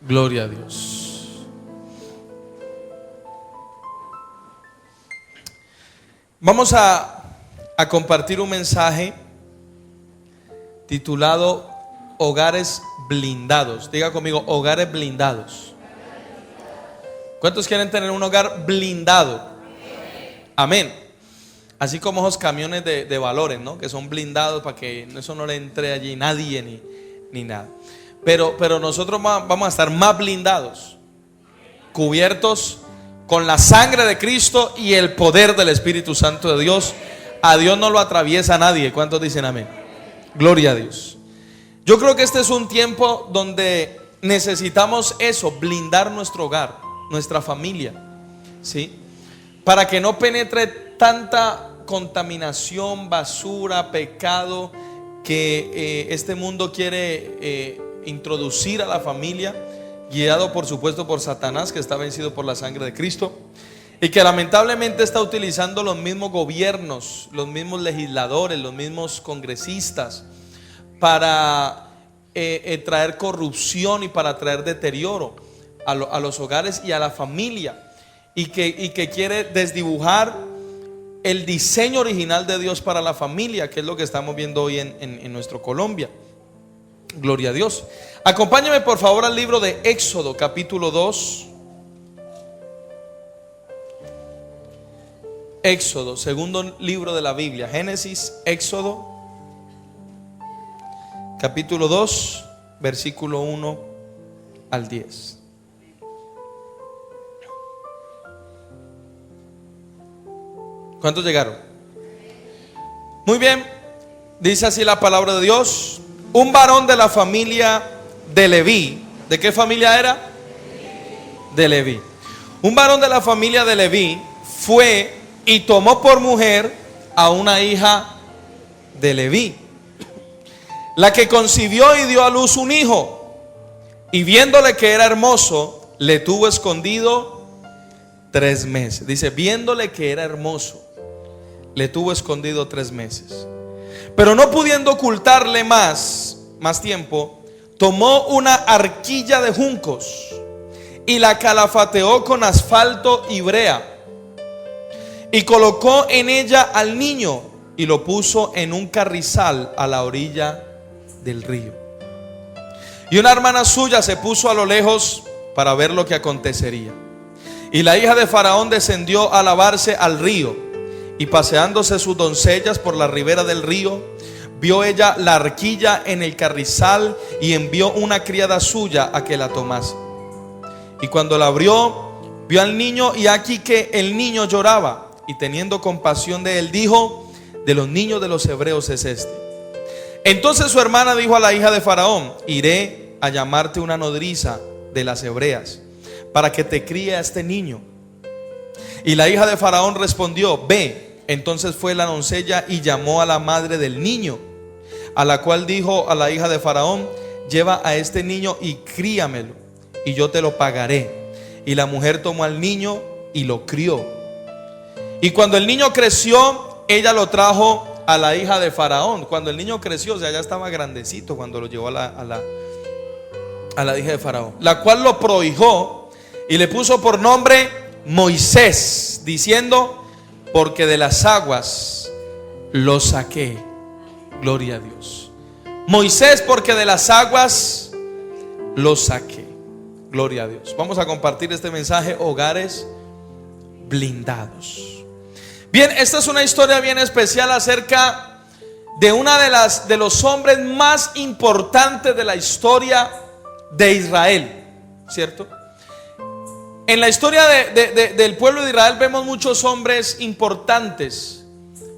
Gloria a Dios. Vamos a compartir un mensaje titulado Hogares Blindados. Diga conmigo, hogares blindados. ¿Cuántos quieren tener un hogar blindado? Amén. Así como esos camiones de valores, ¿no? Que son blindados para que eso no le entre allí nadie ni nada. Pero nosotros vamos a estar más blindados, cubiertos con la sangre de Cristo y el poder del Espíritu Santo de Dios. A Dios no lo atraviesa nadie. ¿Cuántos dicen amén? Gloria a Dios. Yo creo que este es un tiempo donde necesitamos eso, blindar nuestro hogar, nuestra familia, ¿sí? Para que no penetre tanta contaminación, basura, pecado que este mundo quiere introducir a la familia, guiado por supuesto por Satanás, que está vencido por la sangre de Cristo, y que lamentablemente está utilizando los mismos gobiernos, los mismos legisladores, los mismos congresistas para traer corrupción y para traer deterioro a los hogares y a la familia, y que quiere desdibujar el diseño original de Dios para la familia, que es lo que estamos viendo hoy en nuestro Colombia. Gloria a Dios. Acompáñame por favor al libro de Éxodo, capítulo 2. Éxodo, segundo libro de la Biblia. Génesis, Éxodo, capítulo 2, versículo 1 al 10. ¿Cuántos llegaron? Muy bien. Dice así la palabra de Dios: un varón de la familia de Leví. ¿De qué familia era? De Leví. Un varón de la familia de Leví fue y tomó por mujer a una hija de Leví, la que concibió y dio a luz un hijo, y viéndole que era hermoso, le tuvo escondido 3 meses. Dice, viéndole que era hermoso, le tuvo escondido 3 meses. Pero no pudiendo ocultarle más tiempo, tomó una arquilla de juncos y la calafateó con asfalto y brea, y colocó en ella al niño y lo puso en un carrizal a la orilla del río. Y una hermana suya se puso a lo lejos para ver lo que acontecería. Y la hija de Faraón descendió a lavarse al río, y paseándose sus doncellas por la ribera del río, vio ella la arquilla en el carrizal y envió una criada suya a que la tomase. Y cuando la abrió, vio al niño, y aquí que el niño lloraba, y teniendo compasión de él, dijo: de los niños de los hebreos es este. Entonces su hermana dijo a la hija de Faraón: iré a llamarte una nodriza de las hebreas para que te críe a este niño. Y la hija de Faraón respondió: ve. Entonces fue la doncella y llamó a la madre del niño, a la cual dijo a la hija de Faraón: lleva a este niño y críamelo, y yo te lo pagaré. Y la mujer tomó al niño y lo crió. Y cuando el niño creció, ella lo trajo a la hija de Faraón. Cuando el niño creció, o sea, ya estaba grandecito cuando lo llevó a la hija de Faraón, la cual lo prohijó y le puso por nombre Moisés, diciendo: porque de las aguas lo saqué. Gloria a Dios. Moisés, porque de las aguas lo saqué. Gloria a Dios. Vamos a compartir este mensaje: hogares blindados. Bien, esta es una historia bien especial acerca de una de los hombres más importantes de la historia de Israel, ¿cierto? En la historia del pueblo de Israel vemos muchos hombres importantes,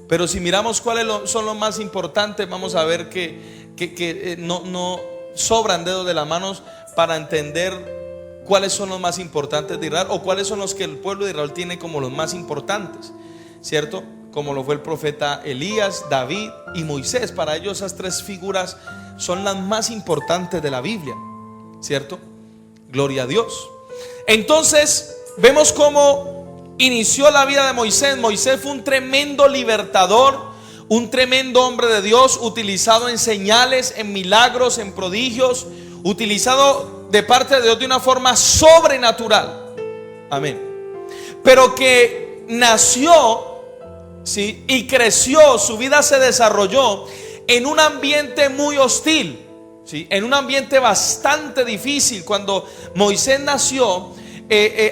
pero si miramos cuáles son los más importantes, vamos a ver que no sobran dedos de las manos para entender cuáles son los más importantes de Israel, o cuáles son los que el pueblo de Israel tiene como los más importantes, ¿cierto? Como lo fue el profeta Elías, David y Moisés. Para ellos esas 3 figuras son las más importantes de la Biblia, ¿cierto? Gloria a Dios. Entonces vemos cómo inició la vida de Moisés. Moisés fue un tremendo libertador, un tremendo hombre de Dios, utilizado en señales, en milagros, en prodigios, utilizado de parte de Dios de una forma sobrenatural. Amén. Pero que nació, ¿sí?, y creció, su vida se desarrolló en un ambiente muy hostil, ¿sí?, en un ambiente bastante difícil. Cuando Moisés nació,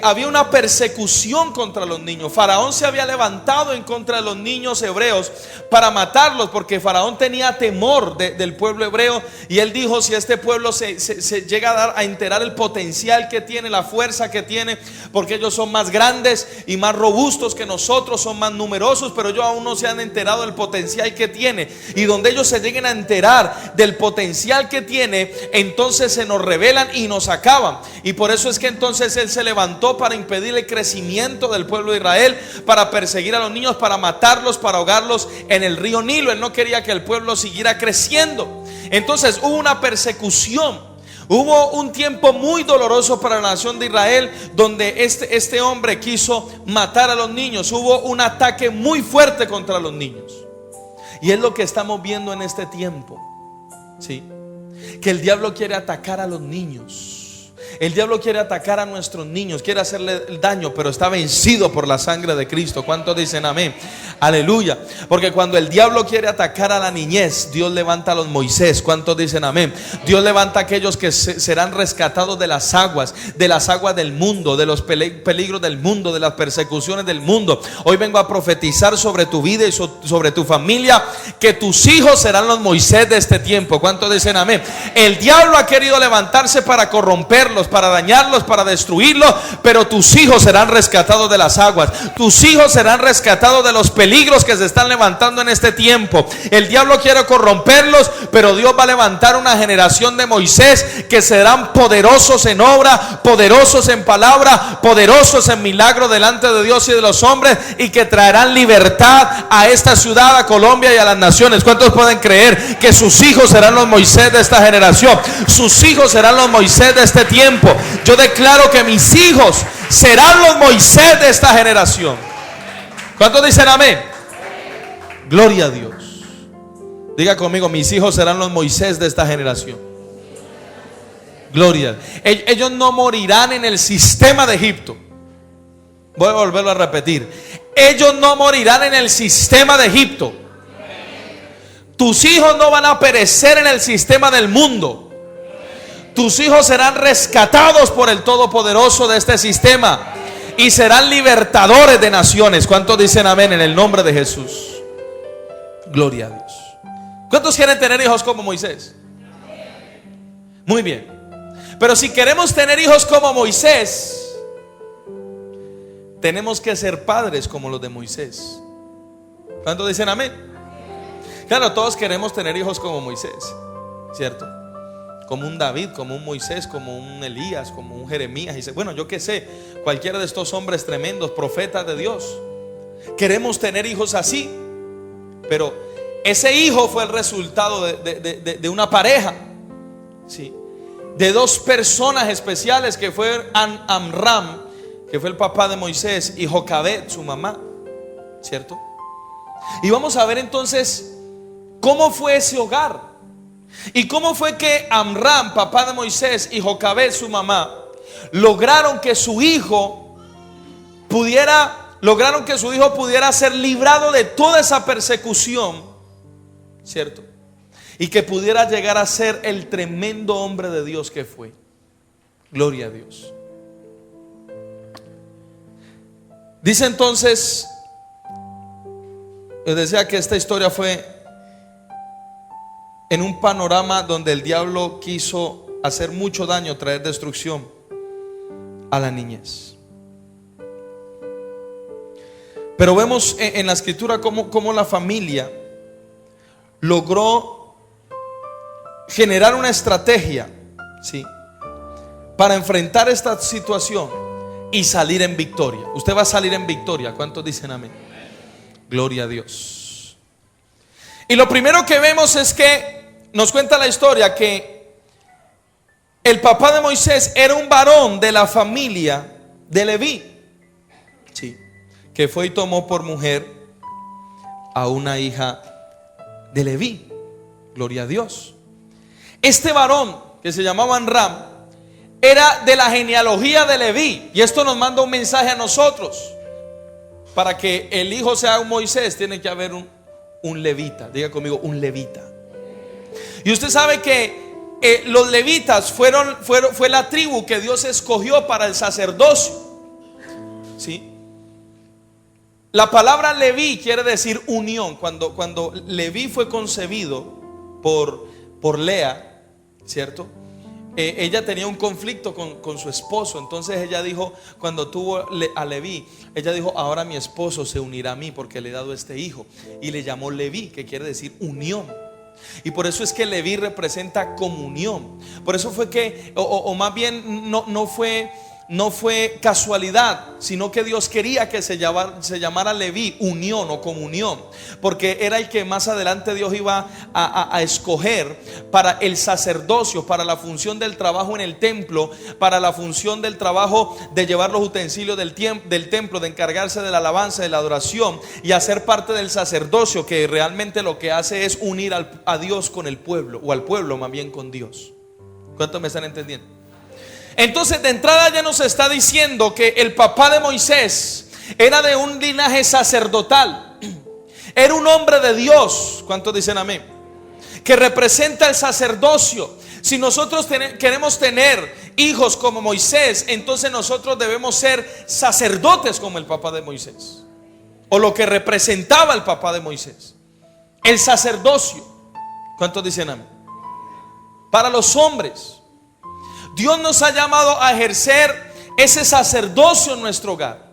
había una persecución contra los niños. Faraón se había levantado en contra de los niños hebreos para matarlos, porque Faraón tenía temor del pueblo hebreo, y él dijo: si este pueblo se llega a enterar el potencial que tiene, la fuerza que tiene, porque ellos son más grandes y más robustos que nosotros, son más numerosos, pero ellos aún no se han enterado del potencial que tiene, y donde ellos se lleguen a enterar del potencial que tiene, entonces se nos rebelan y nos acaban. Y por eso es que entonces él se levantó para impedir el crecimiento del pueblo de Israel, para perseguir a los niños, para matarlos, para ahogarlos en el río Nilo. Él no quería que el pueblo siguiera creciendo. Entonces hubo una persecución, hubo un tiempo muy doloroso para la nación de Israel, donde este hombre quiso matar a los niños. Hubo un ataque muy fuerte contra los niños, y es lo que estamos viendo en este tiempo, ¿sí? Que el diablo quiere atacar a los niños. El diablo quiere atacar a nuestros niños, quiere hacerle daño, pero está vencido por la sangre de Cristo. ¿Cuántos dicen amén? Aleluya. Porque cuando el diablo quiere atacar a la niñez, Dios levanta a los Moisés. ¿Cuántos dicen amén? Dios levanta a aquellos que serán rescatados de las aguas del mundo, de los peligros del mundo, de las persecuciones del mundo. Hoy vengo a profetizar sobre tu vida y sobre tu familia, que tus hijos serán los Moisés de este tiempo. ¿Cuántos dicen amén? El diablo ha querido levantarse para corromperlos, para dañarlos, para destruirlos, pero tus hijos serán rescatados de las aguas. Tus hijos serán rescatados de los peligros que se están levantando en este tiempo. El diablo quiere corromperlos, pero Dios va a levantar una generación de Moisés que serán poderosos en obra, poderosos en palabra, poderosos en milagro delante de Dios y de los hombres, y que traerán libertad a esta ciudad, a Colombia y a las naciones. ¿Cuántos pueden creer que sus hijos serán los Moisés de esta generación? Sus hijos serán los Moisés de este tiempo. Yo declaro que mis hijos serán los Moisés de esta generación. ¿Cuántos dicen amén? Gloria a Dios. Diga conmigo: mis hijos serán los Moisés de esta generación. Gloria. Ellos no morirán en el sistema de Egipto. Voy a volverlo a repetir. Ellos no morirán en el sistema de Egipto. Tus hijos no van a perecer en el sistema del mundo. Tus hijos serán rescatados por el Todopoderoso de este sistema y serán libertadores de naciones. ¿Cuántos dicen amén en el nombre de Jesús? Gloria a Dios. ¿Cuántos quieren tener hijos como Moisés? Muy bien. Pero si queremos tener hijos como Moisés, tenemos que ser padres como los de Moisés. ¿Cuántos dicen amén? Claro, todos queremos tener hijos como Moisés, ¿cierto? Como un David, como un Moisés, como un Elías, como un Jeremías. Y bueno, yo qué sé, cualquiera de estos hombres tremendos, profetas de Dios. Queremos tener hijos así. Pero ese hijo fue el resultado de una pareja, ¿sí?, de dos personas especiales, que fue Amram, que fue el papá de Moisés, y Jocabed, su mamá, ¿cierto? Y vamos a ver entonces cómo fue ese hogar. Y cómo fue que Amram, papá de Moisés, y Jocabed, su mamá, lograron que su hijo pudiera ser librado de toda esa persecución, ¿cierto? Y que pudiera llegar a ser el tremendo hombre de Dios que fue. Gloria a Dios. Dice entonces, les decía que esta historia fue en un panorama donde el diablo quiso hacer mucho daño, traer destrucción a la niñez. Pero vemos en la escritura cómo la familia logró generar una estrategia, ¿sí?, para enfrentar esta situación y salir en victoria. Usted va a salir en victoria. ¿Cuántos dicen amén? Gloria a Dios. Y lo primero que vemos es que nos cuenta la historia que el papá de Moisés era un varón de la familia de Leví, sí, que fue y tomó por mujer a una hija de Leví. Gloria a Dios. Este varón, que se llamaba Amram, era de la genealogía de Leví. Y esto nos manda un mensaje a nosotros. Para que el hijo sea un Moisés, tiene que haber un levita. Diga conmigo, un levita. Y usted sabe que los levitas fue la tribu que Dios escogió para el sacerdocio. ¿Sí? La palabra Leví quiere decir unión. Cuando Leví fue concebido por Lea, ¿cierto? Ella tenía un conflicto con su esposo. Entonces ella dijo, cuando tuvo a Leví, ella dijo: ahora mi esposo se unirá a mí porque le he dado este hijo. Y le llamó Leví, que quiere decir unión. Y por eso es que Leví representa comunión. Por eso fue que, o más bien no fue casualidad, sino que Dios quería que se llamara Leví, unión o comunión, porque era el que más adelante Dios iba a escoger para el sacerdocio, para la función del trabajo en el templo, para la función del trabajo de llevar los utensilios del templo, de encargarse de la alabanza, de la adoración y hacer parte del sacerdocio, que realmente lo que hace es unir a Dios con el pueblo, o al pueblo más bien con Dios. ¿Cuántos me están entendiendo? Entonces, de entrada ya nos está diciendo que el papá de Moisés era de un linaje sacerdotal. Era un hombre de Dios. ¿Cuántos dicen amén? Que representa el sacerdocio. Si nosotros queremos tener hijos como Moisés, entonces nosotros debemos ser sacerdotes como el papá de Moisés, o lo que representaba el papá de Moisés, el sacerdocio. ¿Cuántos dicen amén? Para los hombres, Dios nos ha llamado a ejercer ese sacerdocio en nuestro hogar,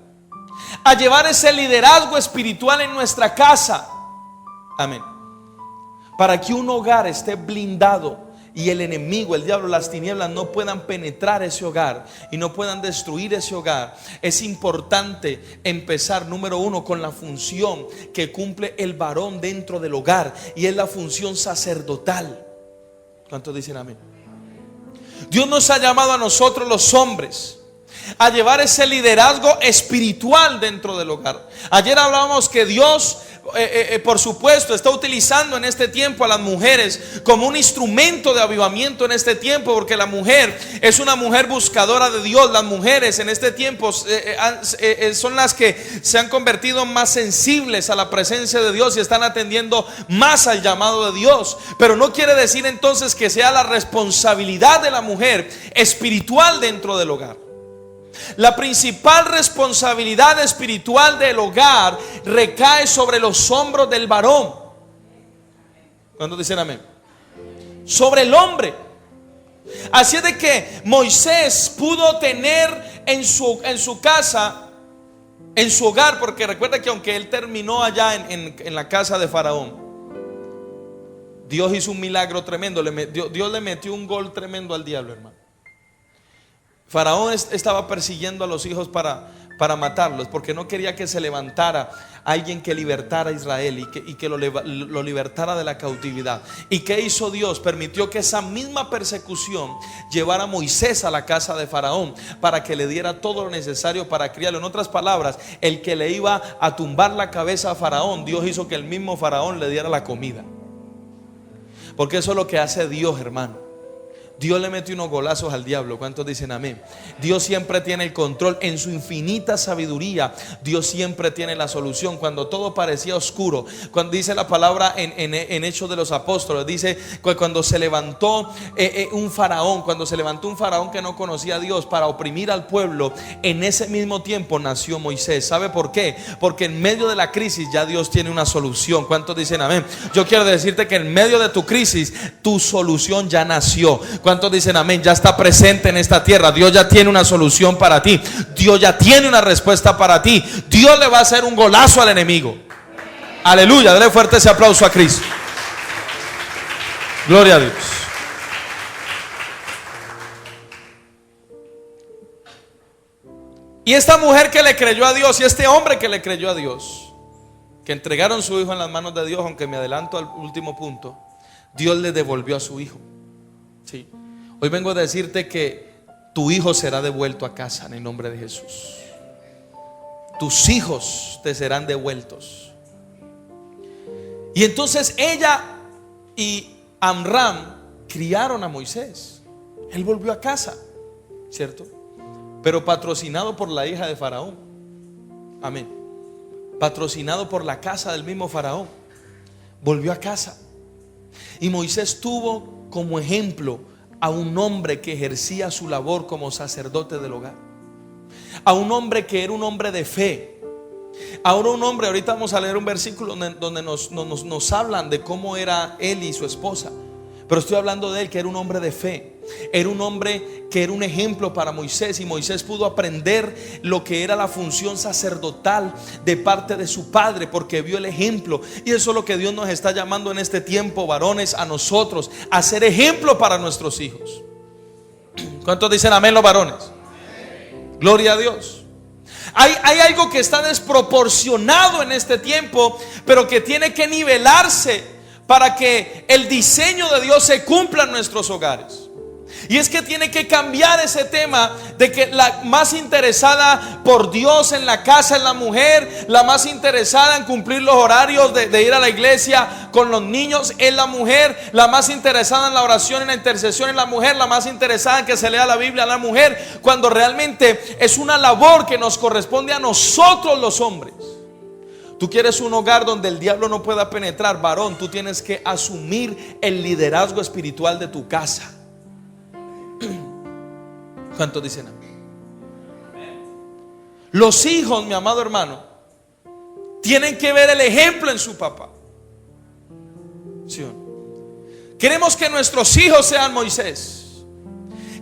a llevar ese liderazgo espiritual en nuestra casa. Amén. Para que un hogar esté blindado y el enemigo, el diablo, las tinieblas no puedan penetrar ese hogar y no puedan destruir ese hogar, es importante empezar, número uno, con la función que cumple el varón dentro del hogar, y es la función sacerdotal. ¿Cuántos dicen amén? Dios nos ha llamado a nosotros los hombres a llevar ese liderazgo espiritual dentro del hogar. Ayer hablábamos que Dios, por supuesto, está utilizando en este tiempo a las mujeres como un instrumento de avivamiento en este tiempo, porque la mujer es una mujer buscadora de Dios. Las mujeres en este tiempo son las que se han convertido más sensibles a la presencia de Dios y están atendiendo más al llamado de Dios. Pero no quiere decir entonces que sea la responsabilidad de la mujer espiritual dentro del hogar. La principal responsabilidad espiritual del hogar recae sobre los hombros del varón. ¿Cuántos dicen amén? Sobre el hombre. Así es de que Moisés pudo tener en su casa, en su hogar, porque recuerda que aunque él terminó allá en la casa de Faraón, Dios hizo un milagro tremendo. Dios le metió un gol tremendo al diablo, hermano. Faraón estaba persiguiendo a los hijos para matarlos, porque no quería que se levantara alguien que libertara a Israel y que lo libertara de la cautividad. ¿Y qué hizo Dios? Permitió que esa misma persecución llevara a Moisés a la casa de Faraón para que le diera todo lo necesario para criarlo. En otras palabras, el que le iba a tumbar la cabeza a Faraón, Dios hizo que el mismo Faraón le diera la comida. Porque eso es lo que hace Dios, hermano. Dios le metió unos golazos al diablo. ¿Cuántos dicen amén? Dios siempre tiene el control. En su infinita sabiduría, Dios siempre tiene la solución. Cuando todo parecía oscuro, cuando dice la palabra en Hechos de los Apóstoles, dice cuando se levantó un faraón que no conocía a Dios para oprimir al pueblo, en ese mismo tiempo nació Moisés. ¿Sabe por qué? Porque en medio de la crisis ya Dios tiene una solución. ¿Cuántos dicen amén? Yo quiero decirte que en medio de tu crisis, tu solución ya nació. ¿Cuántos dicen amén? Ya está presente en esta tierra. Dios ya tiene una solución para ti. Dios ya tiene una respuesta para ti. Dios le va a hacer un golazo al enemigo. Aleluya, dale fuerte ese aplauso a Cristo. Gloria a Dios. Y esta mujer que le creyó a Dios y este hombre que le creyó a Dios, que entregaron su hijo en las manos de Dios, aunque me adelanto al último punto, Dios le devolvió a su hijo. Sí. Hoy vengo a decirte que tu hijo será devuelto a casa en el nombre de Jesús. Tus hijos te serán devueltos. Y entonces ella y Amram criaron a Moisés. Él volvió a casa. ¿cierto? Pero patrocinado por la hija de Faraón. Amén. Patrocinado por la casa del mismo Faraón. Volvió a casa. Y Moisés tuvo como ejemplo a un hombre que ejercía su labor como sacerdote del hogar. A un hombre que era un hombre de fe. Ahora un hombre, ahorita vamos a leer un versículo donde nos hablan de cómo era él y su esposa. Pero estoy hablando de él, que era un hombre de fe. Era un hombre que era un ejemplo para Moisés. Y Moisés pudo aprender lo que era la función sacerdotal de parte de su padre, porque vio el ejemplo. Y eso es lo que Dios nos está llamando en este tiempo, varones, a nosotros, a ser ejemplo para nuestros hijos. ¿Cuántos dicen amén los varones? Amén. Gloria a Dios. Hay algo que está desproporcionado en este tiempo, pero que tiene que nivelarse para que el diseño de Dios se cumpla en nuestros hogares. Y es que tiene que cambiar ese tema de que la más interesada por Dios en la casa es la mujer, la más interesada en cumplir los horarios de ir a la iglesia con los niños es la mujer, la más interesada en la oración, en la intercesión es la mujer, la más interesada en que se lea la Biblia es la mujer, cuando realmente es una labor que nos corresponde a nosotros los hombres. Tú quieres un hogar donde el diablo no pueda penetrar, varón, tú tienes que asumir el liderazgo espiritual de tu casa. ¿Cuántos dicen amén? Los hijos, mi amado hermano, tienen que ver el ejemplo en su papá. ¿Sí o no? Queremos que nuestros hijos sean Moisés,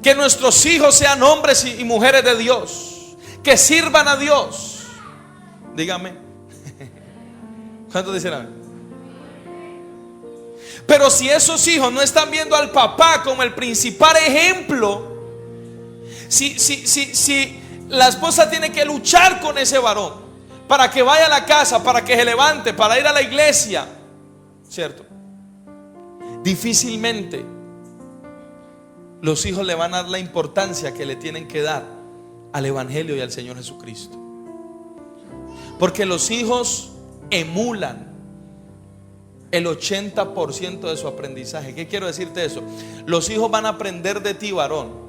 que nuestros hijos sean hombres y mujeres de Dios, que sirvan a Dios. Dígame. ¿Cuántos dicen amén? Pero si esos hijos no están viendo al papá como el principal ejemplo, si la esposa tiene que luchar con ese varón para que vaya a la casa, para que se levante, para ir a la iglesia, ¿cierto? Difícilmente los hijos le van a dar la importancia que le tienen que dar al evangelio y al Señor Jesucristo. Porque los hijos emulan el 80% de su aprendizaje. ¿Qué quiero decirte eso? Los hijos van a aprender de ti, varón.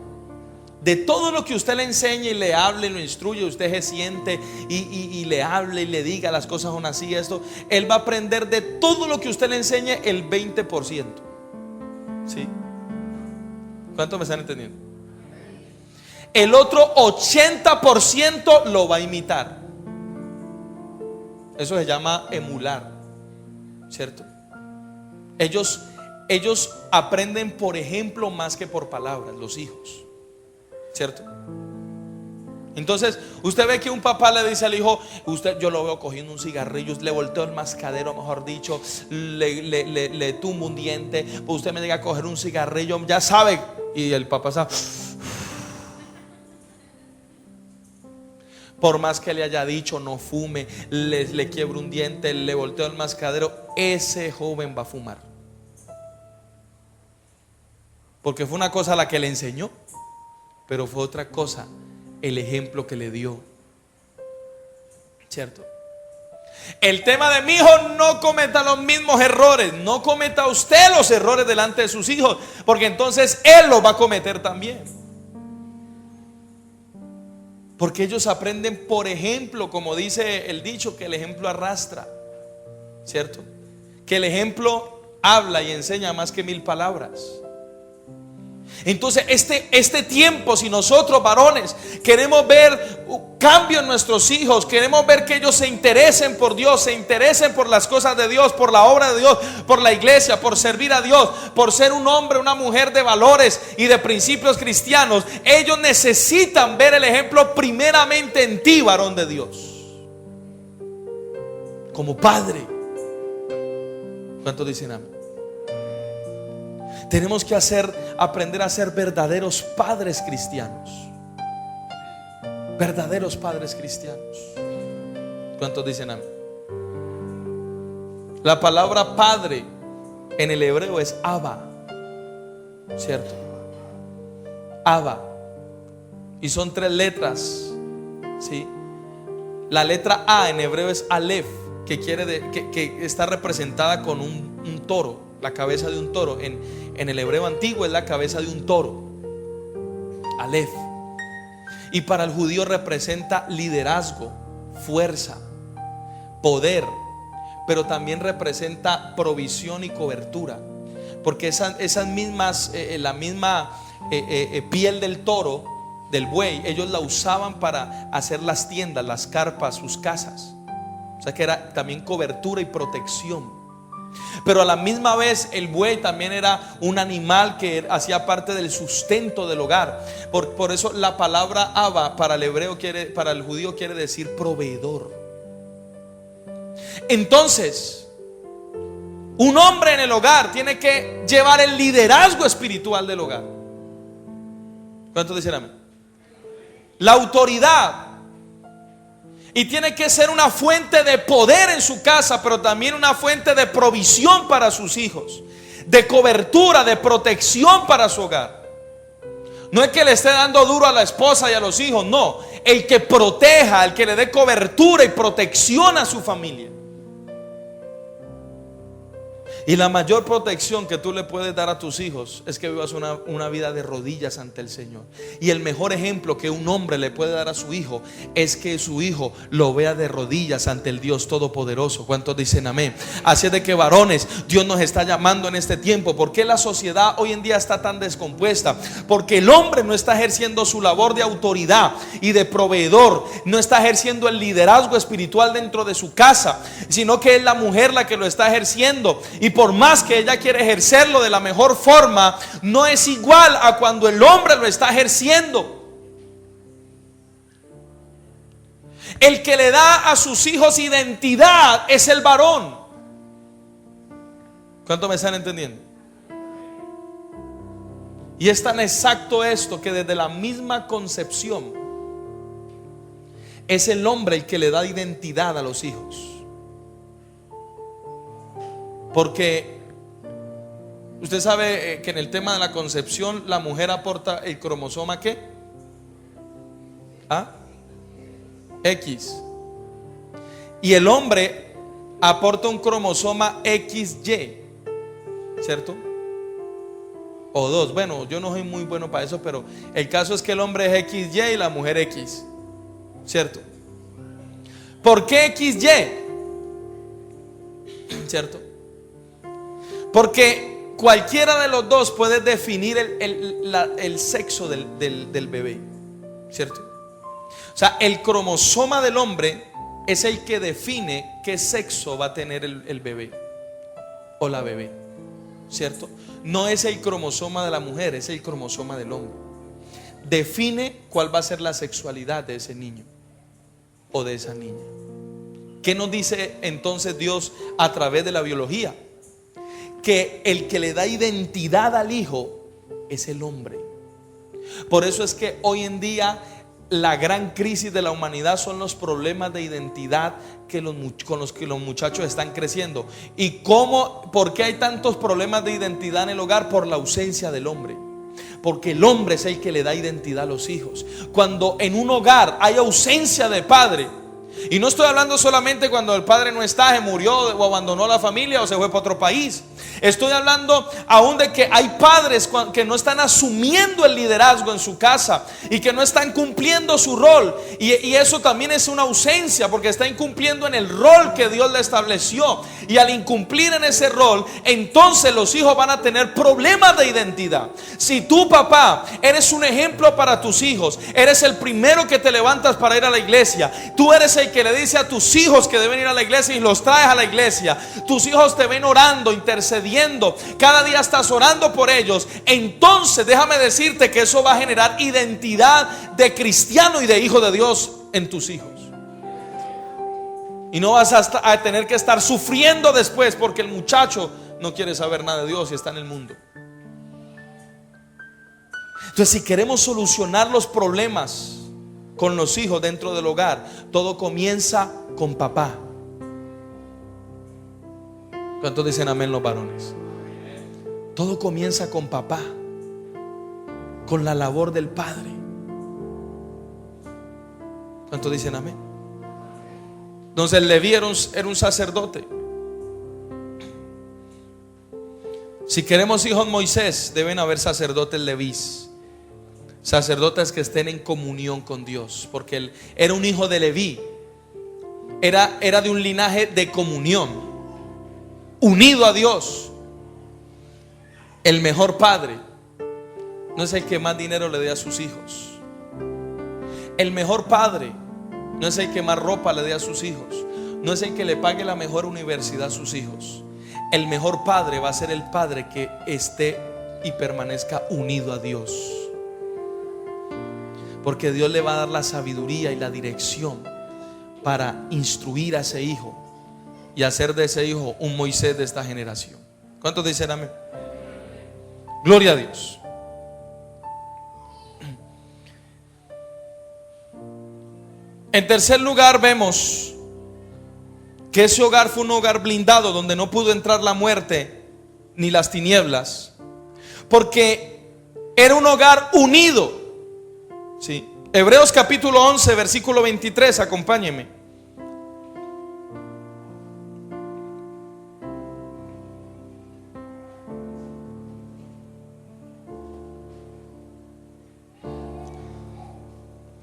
De todo lo que usted le enseñe y le hable y lo instruye, usted se siente y le hable y le diga las cosas son así, esto. Él va a aprender de todo lo que usted le enseñe el 20%. ¿Sí? ¿Cuánto me están entendiendo? El otro 80% lo va a imitar. Eso se llama emular, ¿cierto? Ellos aprenden por ejemplo más que por palabras, los hijos, ¿cierto? Entonces usted ve que un papá le dice al hijo, yo lo veo cogiendo un cigarrillo, le volteo el mascadero, mejor dicho, le tumbo un diente, pues usted me llega a coger un cigarrillo, ya sabe. Y el papá sabe. Por más que le haya dicho no fume, le quiebro un diente, le volteo el mascadero, ese joven va a fumar. Porque fue una cosa la que le enseñó, pero fue otra cosa el ejemplo que le dio, ¿cierto? El tema de mi hijo, no cometa los mismos errores. No cometa usted los errores delante de sus hijos, porque entonces él los va a cometer también. Porque ellos aprenden por ejemplo, como dice el dicho, que el ejemplo arrastra, ¿cierto? Que el ejemplo habla y enseña más que 1000 palabras. Entonces este tiempo, si nosotros varones queremos ver cambio en nuestros hijos, queremos ver que ellos se interesen por Dios, se interesen por las cosas de Dios, por la obra de Dios, por la iglesia, por servir a Dios, por ser un hombre, una mujer de valores y de principios cristianos, ellos necesitan ver el ejemplo primeramente en ti, varón de Dios, como padre. ¿Cuántos dicen amén? Tenemos que aprender a ser verdaderos padres cristianos. Verdaderos padres cristianos. ¿Cuántos dicen amén? La palabra padre en el hebreo es Abba, ¿cierto? Abba. Y son 3 letras, ¿sí? La letra A en hebreo es Aleph, que está representada con un toro, la cabeza de un toro. En el hebreo antiguo es la cabeza de un toro, Aleph. Y para el judío representa liderazgo, fuerza, poder, pero también representa provisión y cobertura. Porque esas mismas, la misma piel del toro, del buey, ellos la usaban para hacer las tiendas, las carpas, sus casas. O sea que era también cobertura y protección. Pero a la misma vez el buey también era un animal que hacía parte del sustento del hogar. Por eso la palabra Abba para el hebreo para el judío quiere decir proveedor. Entonces, un hombre en el hogar tiene que llevar el liderazgo espiritual del hogar. ¿Cuántos dicen amén? La autoridad. Y tiene que ser una fuente de poder en su casa, pero también una fuente de provisión para sus hijos, de cobertura, de protección para su hogar. No es que le esté dando duro a la esposa y a los hijos, no. El que proteja, el que le dé cobertura y protección a su familia. Y la mayor protección que tú le puedes dar a tus hijos es que vivas una vida de rodillas ante el Señor. Y el mejor ejemplo que un hombre le puede dar a su hijo es que su hijo lo vea de rodillas ante el Dios Todopoderoso. ¿Cuántos dicen amén? Así es de que, varones, Dios nos está llamando en este tiempo. ¿Por qué la sociedad hoy en día está tan descompuesta? Porque el hombre no está ejerciendo su labor de autoridad y de proveedor, no está ejerciendo el liderazgo espiritual dentro de su casa, sino que es la mujer la que lo está ejerciendo. Y por más que ella quiere ejercerlo de la mejor forma, no es igual a cuando el hombre lo está ejerciendo. El que le da a sus hijos identidad es el varón. ¿Cuánto me están entendiendo? Y es tan exacto esto que desde la misma concepción es el hombre el que le da identidad a los hijos. Porque usted sabe que en el tema de la concepción la mujer aporta el cromosoma ¿qué? ¿Ah? X. Y el hombre aporta un cromosoma XY, ¿cierto? O dos. Bueno, yo no soy muy bueno para eso, pero el caso es que el hombre es XY y la mujer X, ¿cierto? ¿Por qué XY? ¿Cierto? Porque cualquiera de los dos puede definir el sexo del bebé, ¿cierto? O sea, el cromosoma del hombre es el que define qué sexo va a tener el bebé o la bebé, ¿cierto? No es el cromosoma de la mujer, es el cromosoma del hombre. Define cuál va a ser la sexualidad de ese niño o de esa niña. ¿Qué nos dice entonces Dios a través de la biología? Que el que le da identidad al hijo es el hombre. Por eso es que hoy en día la gran crisis de la humanidad son los problemas de identidad con los que los muchachos están creciendo. ¿Y por qué hay tantos problemas de identidad en el hogar? Por la ausencia del hombre. Porque el hombre es el que le da identidad a los hijos. Cuando en un hogar hay ausencia de padre, y no estoy hablando solamente cuando el padre no está, se murió o abandonó la familia o se fue para otro país. Estoy hablando aún de que hay padres que no están asumiendo el liderazgo en su casa y que no están cumpliendo su rol. Y eso también es una ausencia, porque está incumpliendo en el rol que Dios le estableció. Y al incumplir en ese rol, entonces los hijos van a tener problemas de identidad. Si tú, papá, eres un ejemplo para tus hijos, eres el primero que te levantas para ir a la iglesia, tú eres el que le dice a tus hijos que deben ir a la iglesia y los traes a la iglesia, tus hijos te ven orando, intercediendo, cada día estás orando por ellos, entonces déjame decirte que eso va a generar identidad de cristiano y de hijo de Dios en tus hijos. Y no vas a tener que estar sufriendo después porque el muchacho no quiere saber nada de Dios y está en el mundo. Entonces, si queremos solucionar los problemas con los hijos dentro del hogar, todo comienza con papá. ¿Cuántos dicen amén los varones? Todo comienza con papá, con la labor del padre. ¿Cuántos dicen amén? Entonces Leví era un sacerdote. Si queremos hijos Moisés, deben haber sacerdotes levís. sacerdotes que estén en comunión con Dios, porque él era un hijo de Leví, era de un linaje de comunión, unido a Dios. El mejor padre no es el que más dinero le dé a sus hijos. El mejor padre no es el que más ropa le dé a sus hijos. No es el que le pague la mejor universidad a sus hijos. El mejor padre va a ser el padre que esté y permanezca unido a Dios, porque Dios le va a dar la sabiduría y la dirección para instruir a ese hijo y hacer de ese hijo un Moisés de esta generación. ¿Cuántos dicen amén? Gloria a Dios. En tercer lugar, vemos que ese hogar fue un hogar blindado, donde no pudo entrar la muerte ni las tinieblas, porque era un hogar unido. Sí. Hebreos capítulo 11, versículo 23, acompáñenme.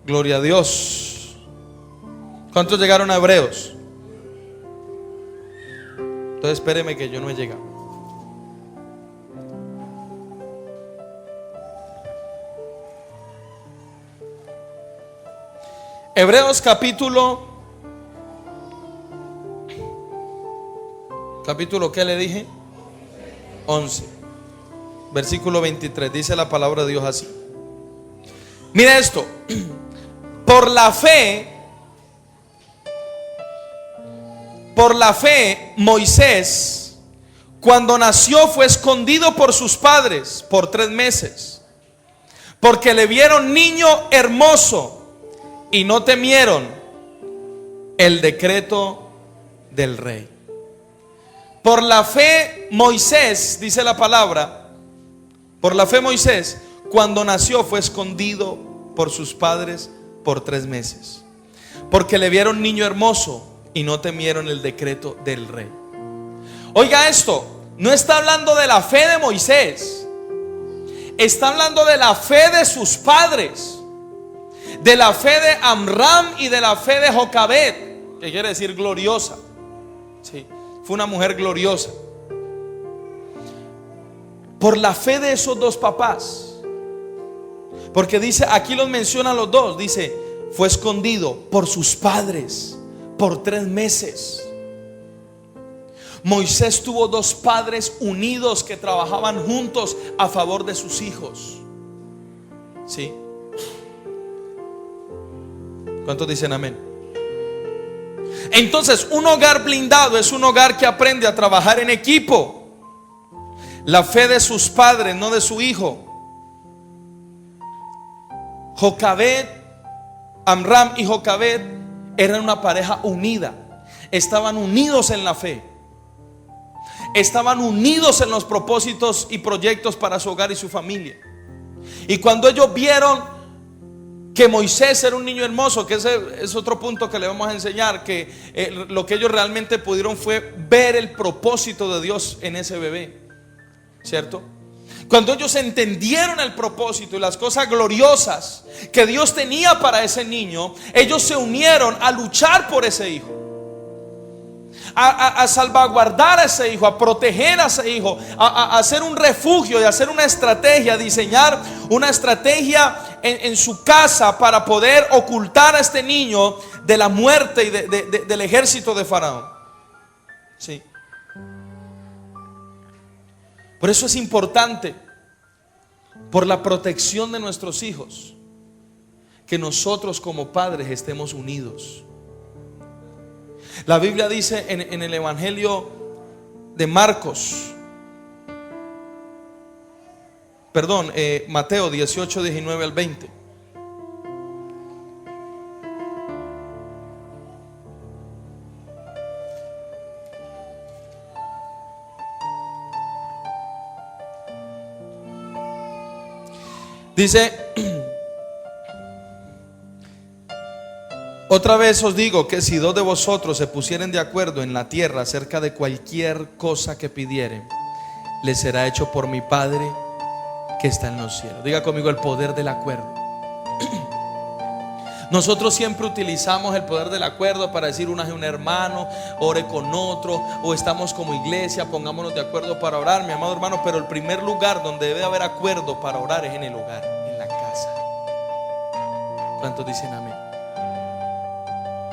Gloria a Dios. ¿Cuántos llegaron a Hebreos? Entonces espéreme que yo no he llegado. Hebreos capítulo ¿qué le dije? 11, versículo 23. Dice la palabra de Dios así. Mira esto. Por la fe, Moisés, cuando nació, fue escondido por sus padres por 3 meses, porque le vieron niño hermoso y no temieron el decreto del rey. Por la fe Moisés, dice la palabra, por la fe Moisés, cuando nació, fue escondido por sus padres por 3 meses, porque le vieron niño hermoso y no temieron el decreto del rey. Oiga esto, no está hablando de la fe de Moisés, está hablando de la fe de sus padres, de la fe de Amram y de la fe de Jocabed, que quiere decir gloriosa. Sí, fue una mujer gloriosa. Por la fe de esos 2 papás, porque dice, aquí los menciona los 2, dice, fue escondido por sus padres por 3 meses. Moisés tuvo 2 padres unidos que trabajaban juntos a favor de sus hijos. ¿Sí? ¿Cuántos dicen amén? Entonces, un hogar blindado es un hogar que aprende a trabajar en equipo. La fe de sus padres, no de su hijo. Jocabed, Amram y Jocabed eran una pareja unida. Estaban unidos en la fe. Estaban unidos en los propósitos y proyectos para su hogar y su familia. Y cuando ellos vieron que Moisés era un niño hermoso, que ese es otro punto que le vamos a enseñar, que lo que ellos realmente pudieron fue ver el propósito de Dios en ese bebé, ¿cierto? Cuando ellos entendieron el propósito y las cosas gloriosas que Dios tenía para ese niño, ellos se unieron a luchar por ese hijo, a salvaguardar a ese hijo, a proteger a ese hijo, a hacer un refugio y hacer una estrategia, a diseñar una estrategia en su casa para poder ocultar a este niño de la muerte y del ejército de Faraón. Sí. Por eso es importante, por la protección de nuestros hijos, que nosotros como padres estemos unidos. La Biblia dice en el Evangelio de Marcos, Mateo 18, 19 al 20. Dice: otra vez os digo que si 2 de vosotros se pusieren de acuerdo en la tierra acerca de cualquier cosa que pidieren, les será hecho por mi Padre que está en los cielos. Diga conmigo: el poder del acuerdo. Nosotros siempre utilizamos el poder del acuerdo para decir: una es un hermano, ore con otro, o estamos como iglesia, pongámonos de acuerdo para orar, mi amado hermano. Pero el primer lugar donde debe haber acuerdo para orar es en el hogar, en la casa. ¿Cuántos dicen amén?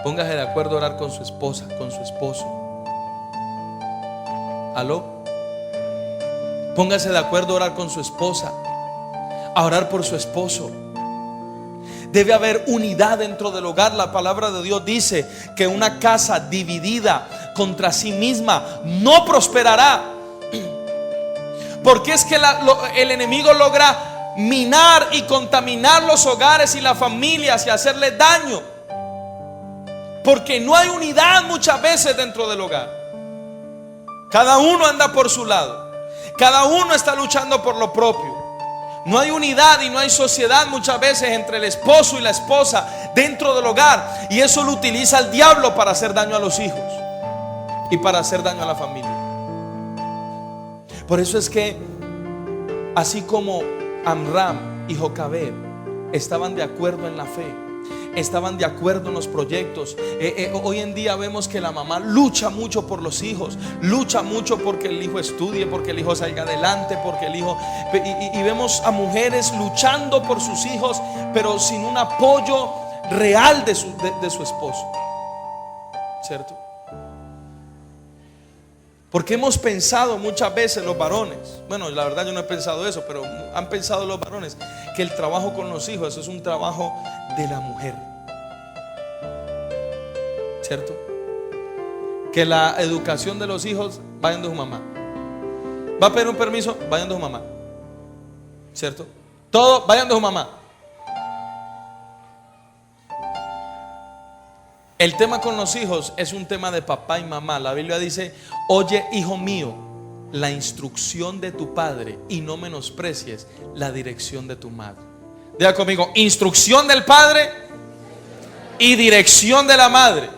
Póngase de acuerdo a orar con su esposa, con su esposo. ¿Aló? Póngase de acuerdo a orar con su esposa, a orar por su esposo. Debe haber unidad dentro del hogar. La palabra de Dios dice que una casa dividida contra sí misma no prosperará. Porque es que el enemigo logra minar y contaminar los hogares y las familias y hacerle daño. Porque no hay unidad muchas veces dentro del hogar. Cada uno anda por su lado. Cada uno está luchando por lo propio. No hay unidad y no hay sociedad muchas veces entre el esposo y la esposa dentro del hogar. Y eso lo utiliza el diablo para hacer daño a los hijos y para hacer daño a la familia. Por eso es que así como Amram y Jocabed estaban de acuerdo en la fe, estaban de acuerdo en los proyectos, hoy en día vemos que la mamá lucha mucho por los hijos, lucha mucho porque el hijo estudie, porque el hijo salga adelante, porque el hijo, y vemos a mujeres luchando por sus hijos, pero sin un apoyo real de su esposo, ¿cierto? Porque hemos pensado muchas veces los varones, bueno, la verdad yo no he pensado eso, pero han pensado los varones que el trabajo con los hijos es un trabajo de la mujer, ¿cierto? Que la educación de los hijos vayan de su mamá. Va a pedir un permiso, vayan de su mamá, ¿cierto? Todo, vayan de su mamá. El tema con los hijos es un tema de papá y mamá. La Biblia dice: oye, hijo mío, la instrucción de tu padre y no menosprecies la dirección de tu madre. Diga conmigo: instrucción del padre y dirección de la madre.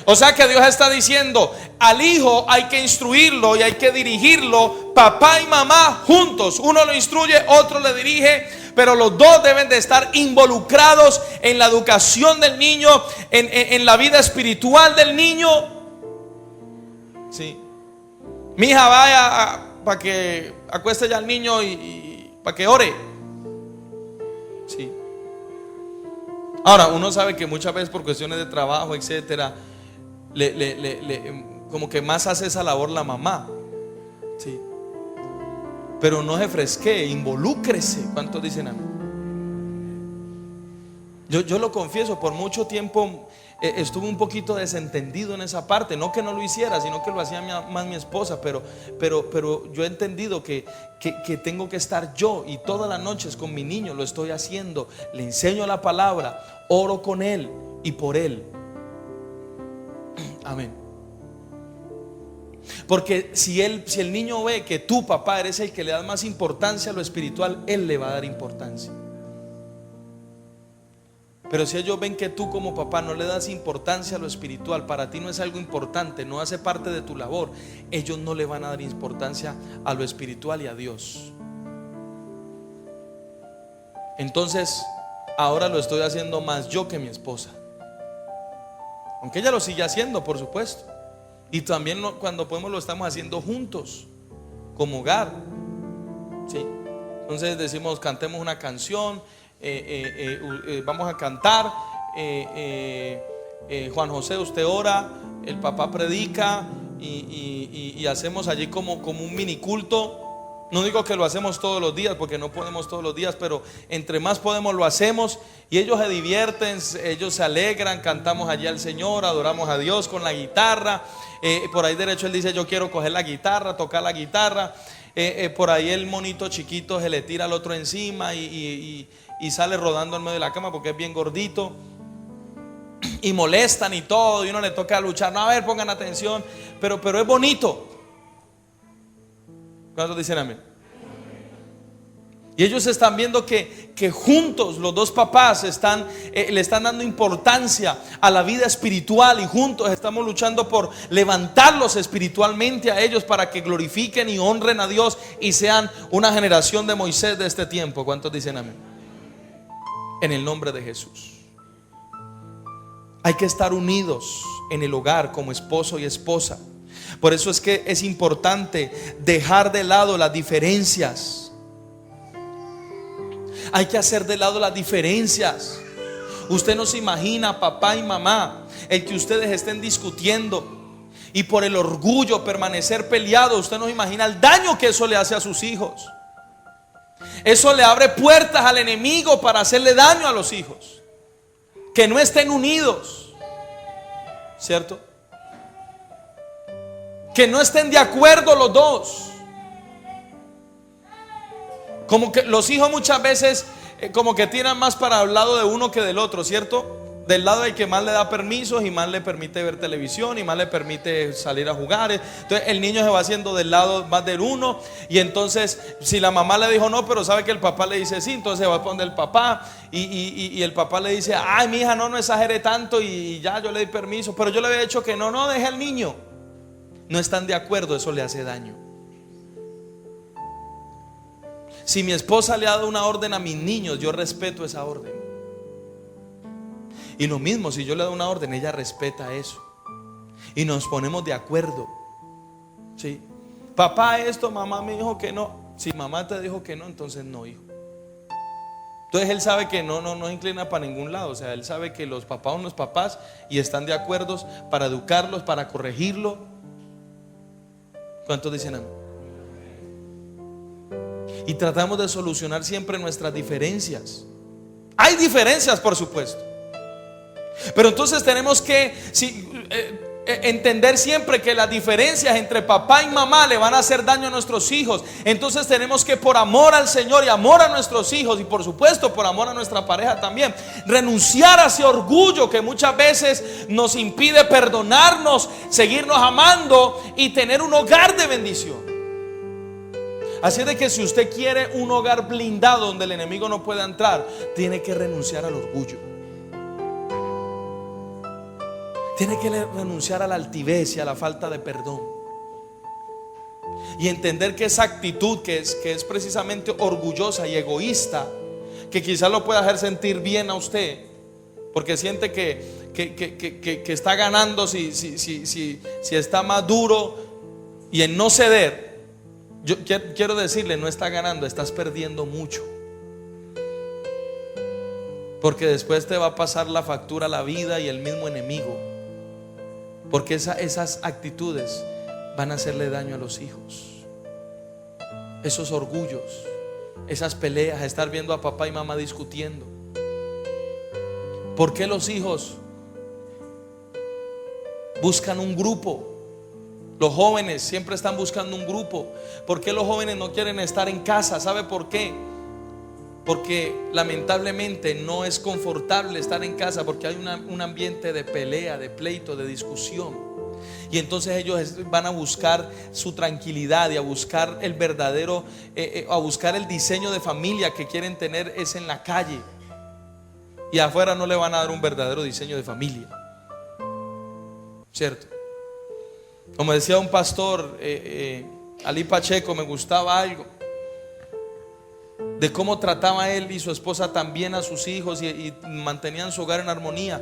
O sea que Dios está diciendo: al hijo hay que instruirlo y hay que dirigirlo, papá y mamá juntos. Uno lo instruye, otro le dirige. Pero los dos deben de estar involucrados en la educación del niño, en la vida espiritual del niño. Sí. Mi hija, vaya para que acueste ya al niño y para que ore. Sí. Ahora, uno sabe que muchas veces por cuestiones de trabajo, etcétera, como que más hace esa labor la mamá. Sí. Pero no se fresquee, involúcrese. ¿Cuántos dicen amén? Yo lo confieso, por mucho tiempo estuve un poquito desentendido en esa parte. No que no lo hiciera, sino que lo hacía más mi esposa. Pero yo he entendido que tengo que estar yo, y todas las noches con mi niño lo estoy haciendo. Le enseño la palabra, oro con él y por él. Amén. Porque si el niño ve que tú, papá, eres el que le das más importancia a lo espiritual, él le va a dar importancia. Pero si ellos ven que tú como papá no le das importancia a lo espiritual, para ti no es algo importante, no hace parte de tu labor, ellos no le van a dar importancia a lo espiritual y a Dios. Entonces ahora lo estoy haciendo más yo que mi esposa, aunque ella lo sigue haciendo, por supuesto. Y también cuando podemos lo estamos haciendo juntos, como hogar. ¿Sí? Entonces decimos: cantemos una canción, vamos a cantar, Juan José, usted ora, el papá predica, y hacemos allí como un mini culto. No digo que lo hacemos todos los días, porque no podemos todos los días, pero entre más podemos lo hacemos, y ellos se divierten, ellos se alegran, cantamos allí al Señor, adoramos a Dios con la guitarra. Por ahí derecho él dice: yo quiero coger la guitarra, tocar la guitarra. Por ahí el monito chiquito se le tira al otro encima y sale rodando en medio de la cama porque es bien gordito. Y molestan y todo, y uno le toca luchar. No, a ver, pongan atención. Pero es bonito. ¿Cuántos dicen amén? Y ellos están viendo que juntos los dos papás le están dando importancia a la vida espiritual, y juntos estamos luchando por levantarlos espiritualmente a ellos para que glorifiquen y honren a Dios y sean una generación de Moisés de este tiempo. ¿Cuántos dicen amén? En el nombre de Jesús. Hay que estar unidos en el hogar como esposo y esposa. Por eso es que es importante dejar de lado las diferencias. Hay que hacer de lado las diferencias. Usted no se imagina, papá y mamá, el que ustedes estén discutiendo y por el orgullo permanecer peleados. Usted no se imagina el daño que eso le hace a sus hijos. Eso le abre puertas al enemigo para hacerle daño a los hijos. Que no estén unidos, ¿cierto? Que no estén de acuerdo los dos. Como que los hijos muchas veces como que tiran más para el lado de uno que del otro, ¿cierto? Del lado del que más le da permisos y más le permite ver televisión y más le permite salir a jugar. Entonces el niño se va haciendo del lado más del uno. Y entonces si la mamá le dijo no, pero sabe que el papá le dice sí, entonces va a poner el papá. Y el papá le dice, ay, mi hija, no exagere tanto, y ya yo le di permiso, pero yo le había dicho que no, deje al niño. No están de acuerdo, eso le hace daño. Si mi esposa le ha dado una orden a mis niños, yo respeto esa orden. Y lo mismo, si yo le doy una orden, ella respeta eso. Y nos ponemos de acuerdo. ¿Sí? Papá esto, mamá me dijo que no. Si mamá te dijo que no, entonces no, hijo. Entonces él sabe que no inclina para ningún lado. O sea, él sabe que los papás son los papás y están de acuerdo para educarlos, para corregirlo. ¿Cuántos dicen amén? Y tratamos de solucionar siempre nuestras diferencias. Hay diferencias, por supuesto, pero entonces tenemos que entender siempre que las diferencias entre papá y mamá le van a hacer daño a nuestros hijos. Entonces tenemos que, por amor al Señor y amor a nuestros hijos, y por supuesto por amor a nuestra pareja también, renunciar a ese orgullo que muchas veces nos impide perdonarnos, seguirnos amando y tener un hogar de bendición. Así de que si usted quiere un hogar blindado donde el enemigo no pueda entrar, tiene que renunciar al orgullo. Tiene que renunciar a la altivez y a la falta de perdón. Y entender que esa actitud que es precisamente orgullosa y egoísta, que quizás lo pueda hacer sentir bien a usted, porque siente que está ganando si está más duro y en no ceder. Yo quiero decirle, no está ganando, estás perdiendo mucho. Porque después te va a pasar la factura la vida y el mismo enemigo. Porque esas actitudes van a hacerle daño a los hijos. Esos orgullos, esas peleas, estar viendo a papá y mamá discutiendo. ¿Por qué los hijos buscan un grupo? Los jóvenes siempre están buscando un grupo. ¿Por qué los jóvenes no quieren estar en casa? ¿Sabe por qué? Porque lamentablemente no es confortable estar en casa, porque hay un ambiente de pelea, de pleito, de discusión. Y entonces ellos van a buscar su tranquilidad y a buscar el verdadero, a buscar el diseño de familia que quieren tener es en la calle. Y afuera no le van a dar un verdadero diseño de familia. ¿Cierto? Como decía un pastor, Ali Pacheco, me gustaba algo de cómo trataba él y su esposa también a sus hijos y mantenían su hogar en armonía.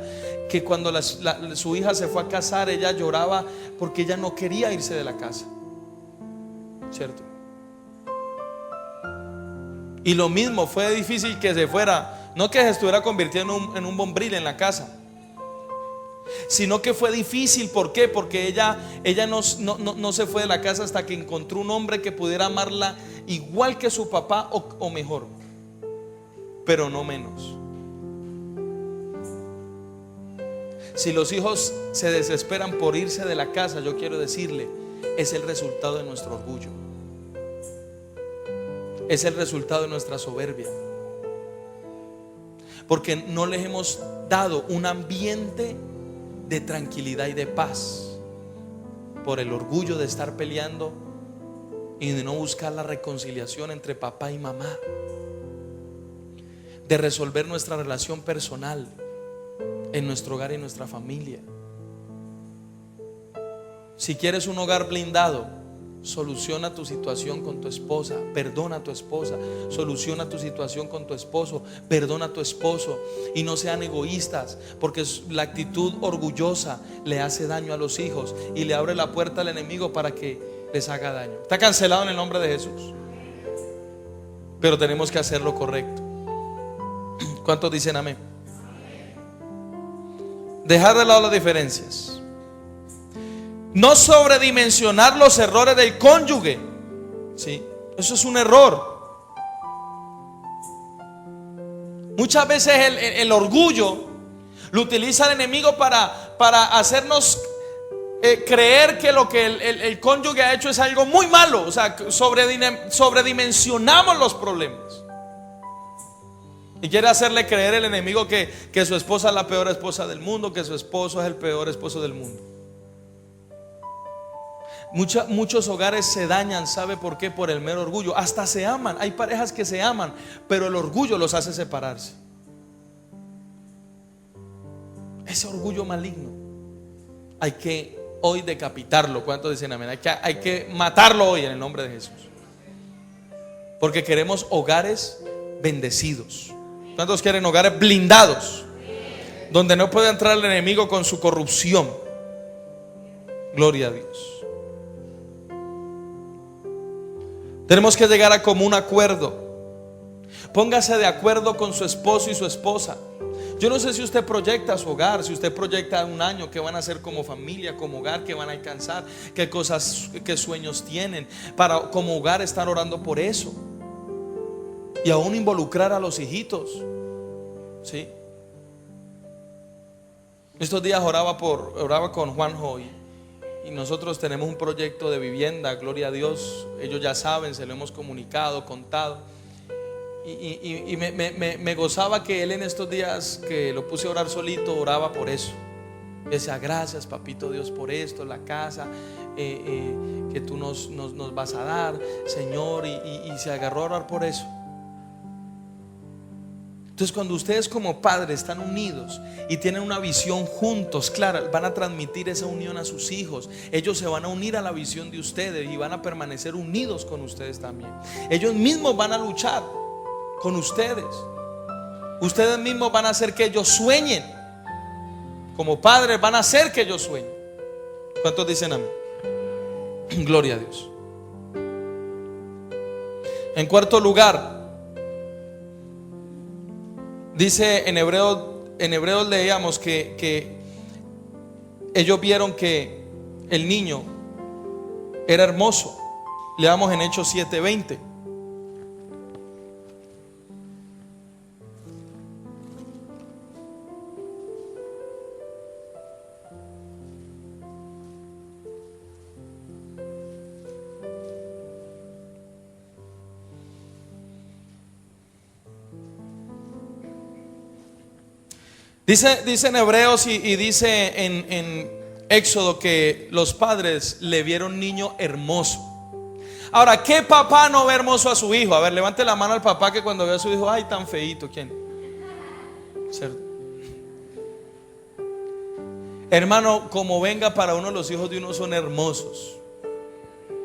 Que cuando su hija se fue a casar, ella lloraba porque ella no quería irse de la casa. ¿Cierto? Y lo mismo, fue difícil que se fuera, no que se estuviera convirtiendo en un bombril en la casa, sino que fue difícil. ¿Por qué? Porque ella no se fue de la casa hasta que encontró un hombre que pudiera amarla igual que su papá o mejor, pero no menos. Si los hijos se desesperan por irse de la casa, yo quiero decirle, es el resultado de nuestro orgullo, es el resultado de nuestra soberbia, porque no les hemos dado un ambiente de tranquilidad y de paz, por el orgullo de estar peleando y de no buscar la reconciliación entre papá y mamá. de resolver nuestra relación personal en nuestro hogar y en nuestra familia. Si quieres un hogar blindado, soluciona tu situación con tu esposa, perdona a tu esposa, soluciona tu situación con tu esposo, perdona a tu esposo, y no sean egoístas, porque la actitud orgullosa le hace daño a los hijos y le abre la puerta al enemigo para que les haga daño. Está cancelado en el nombre de Jesús, pero tenemos que hacer lo correcto. ¿Cuántos dicen amén? Dejar de lado las diferencias. No sobredimensionar los errores del cónyuge. ¿Sí? Eso es un error. Muchas veces el orgullo lo utiliza el enemigo para hacernos creer que lo que el cónyuge ha hecho es algo muy malo. O sea, sobredimensionamos los problemas. Y quiere hacerle creer el enemigo que su esposa es la peor esposa del mundo, que su esposo es el peor esposo del mundo. Muchos hogares se dañan, ¿sabe por qué? Por el mero orgullo. Hasta se aman, hay parejas que se aman, pero el orgullo los hace separarse. Ese orgullo maligno hay que hoy decapitarlo. ¿Cuántos dicen amén? Hay que matarlo hoy en el nombre de Jesús, porque queremos hogares bendecidos. ¿Cuántos quieren hogares blindados? Donde no puede entrar el enemigo con su corrupción. Gloria a Dios. Tenemos que llegar a común acuerdo. Póngase de acuerdo con su esposo y su esposa. Yo no sé si usted proyecta su hogar, si usted proyecta un año, qué van a hacer como familia, como hogar, qué van a alcanzar, qué cosas, qué sueños tienen, para como hogar estar orando por eso. Y aún involucrar a los hijitos. ¿Sí? Estos días oraba con Juanjo y nosotros tenemos un proyecto de vivienda, gloria a Dios. Ellos ya saben, se lo hemos comunicado, contado. Y me gozaba que él en estos días que lo puse a orar solito, oraba por eso. Decía, gracias papito Dios por esto, la casa que tú nos vas a dar, Señor, y se agarró a orar por eso. Entonces, cuando ustedes como padres están unidos y tienen una visión juntos, claro, van a transmitir esa unión a sus hijos. Ellos se van a unir a la visión de ustedes y van a permanecer unidos con ustedes también. Ellos mismos van a luchar con ustedes. Ustedes mismos van a hacer que ellos sueñen. Como padres van a hacer que ellos sueñen. ¿Cuántos dicen amén? Gloria a Dios. En cuarto lugar, dice en Hebreos leíamos que ellos vieron que el niño era hermoso. Leamos en Hechos 7:20. Dice en Hebreos y dice en Éxodo que los padres le vieron niño hermoso. Ahora, ¿qué papá no ve hermoso a su hijo? A ver, levante la mano al papá que cuando ve a su hijo, ay, tan feíto. ¿Quién? ¿Cierto? Hermano, como venga, para uno los hijos de uno son hermosos.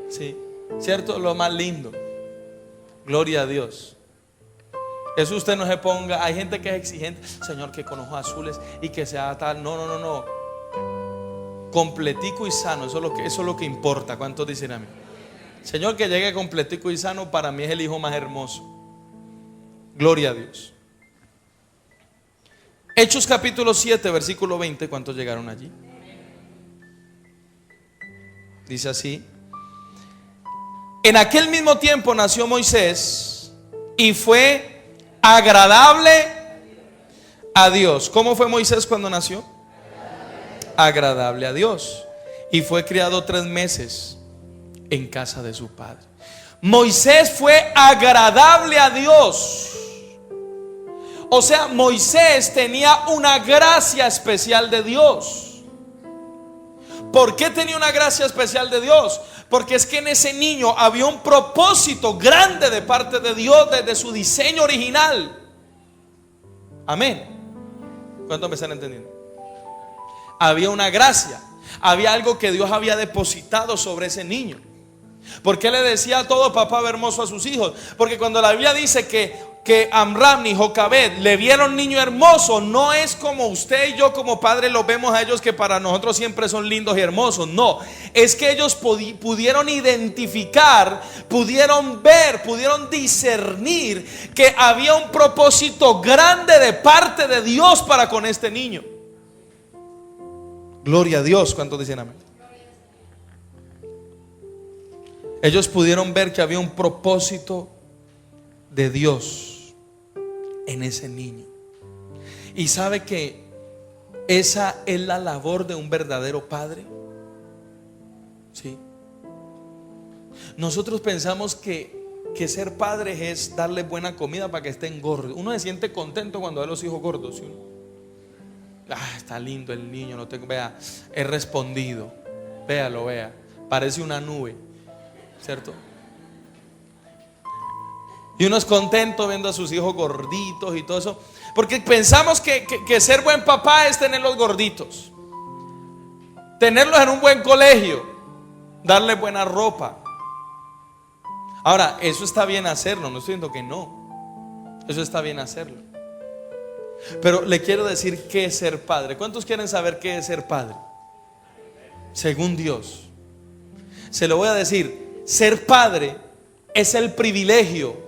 Sí, ¿cierto? Lo más lindo. Gloria a Dios. Eso usted no se ponga. Hay gente que es exigente, Señor, que con ojos azules y que sea tal. No. Completico y sano, eso es lo que importa. ¿Cuántos dicen a mí? Señor, que llegue completico y sano, para mí es el hijo más hermoso. Gloria a Dios. Hechos capítulo 7, versículo 20. ¿Cuántos llegaron allí? Dice así: en aquel mismo tiempo nació Moisés y fue agradable a Dios. ¿Cómo fue Moisés cuando nació? Agradable a Dios. Y fue criado 3 meses en casa de su padre. Moisés fue agradable a Dios. O sea, Moisés tenía una gracia especial de Dios. ¿Por qué tenía una gracia especial de Dios? Porque es que en ese niño había un propósito grande de parte de Dios desde su diseño original. Amén. ¿Cuántos me están entendiendo? Había una gracia, había algo que Dios había depositado sobre ese niño. ¿Por qué le decía a todo papá hermoso a sus hijos? Porque cuando la Biblia dice que Amram y Jocabed le vieron niño hermoso, no es como usted y yo como padres los vemos a ellos, que para nosotros siempre son lindos y hermosos. No, es que ellos pudieron identificar, pudieron ver, pudieron discernir que había un propósito grande de parte de Dios para con este niño. Gloria a Dios. ¿Cuántos dicen amén? Ellos pudieron ver que había un propósito de Dios en ese niño. Y sabe que esa es la labor de un verdadero padre. ¿Sí? Nosotros pensamos que ser padres es darle buena comida para que estén gordos. Uno se siente contento cuando ve a los hijos gordos, ¿sí? Está lindo el niño, no tengo, vea, he respondido. Véalo, vea, parece una nube, ¿cierto? Y uno es contento viendo a sus hijos gorditos y todo eso, porque pensamos que ser buen papá es tenerlos gorditos, tenerlos en un buen colegio, darles buena ropa. Ahora, eso está bien hacerlo, no estoy diciendo que no, eso está bien hacerlo. Pero le quiero decir qué es ser padre. ¿Cuántos quieren saber qué es ser padre? Según Dios, se lo voy a decir. Ser padre es el privilegio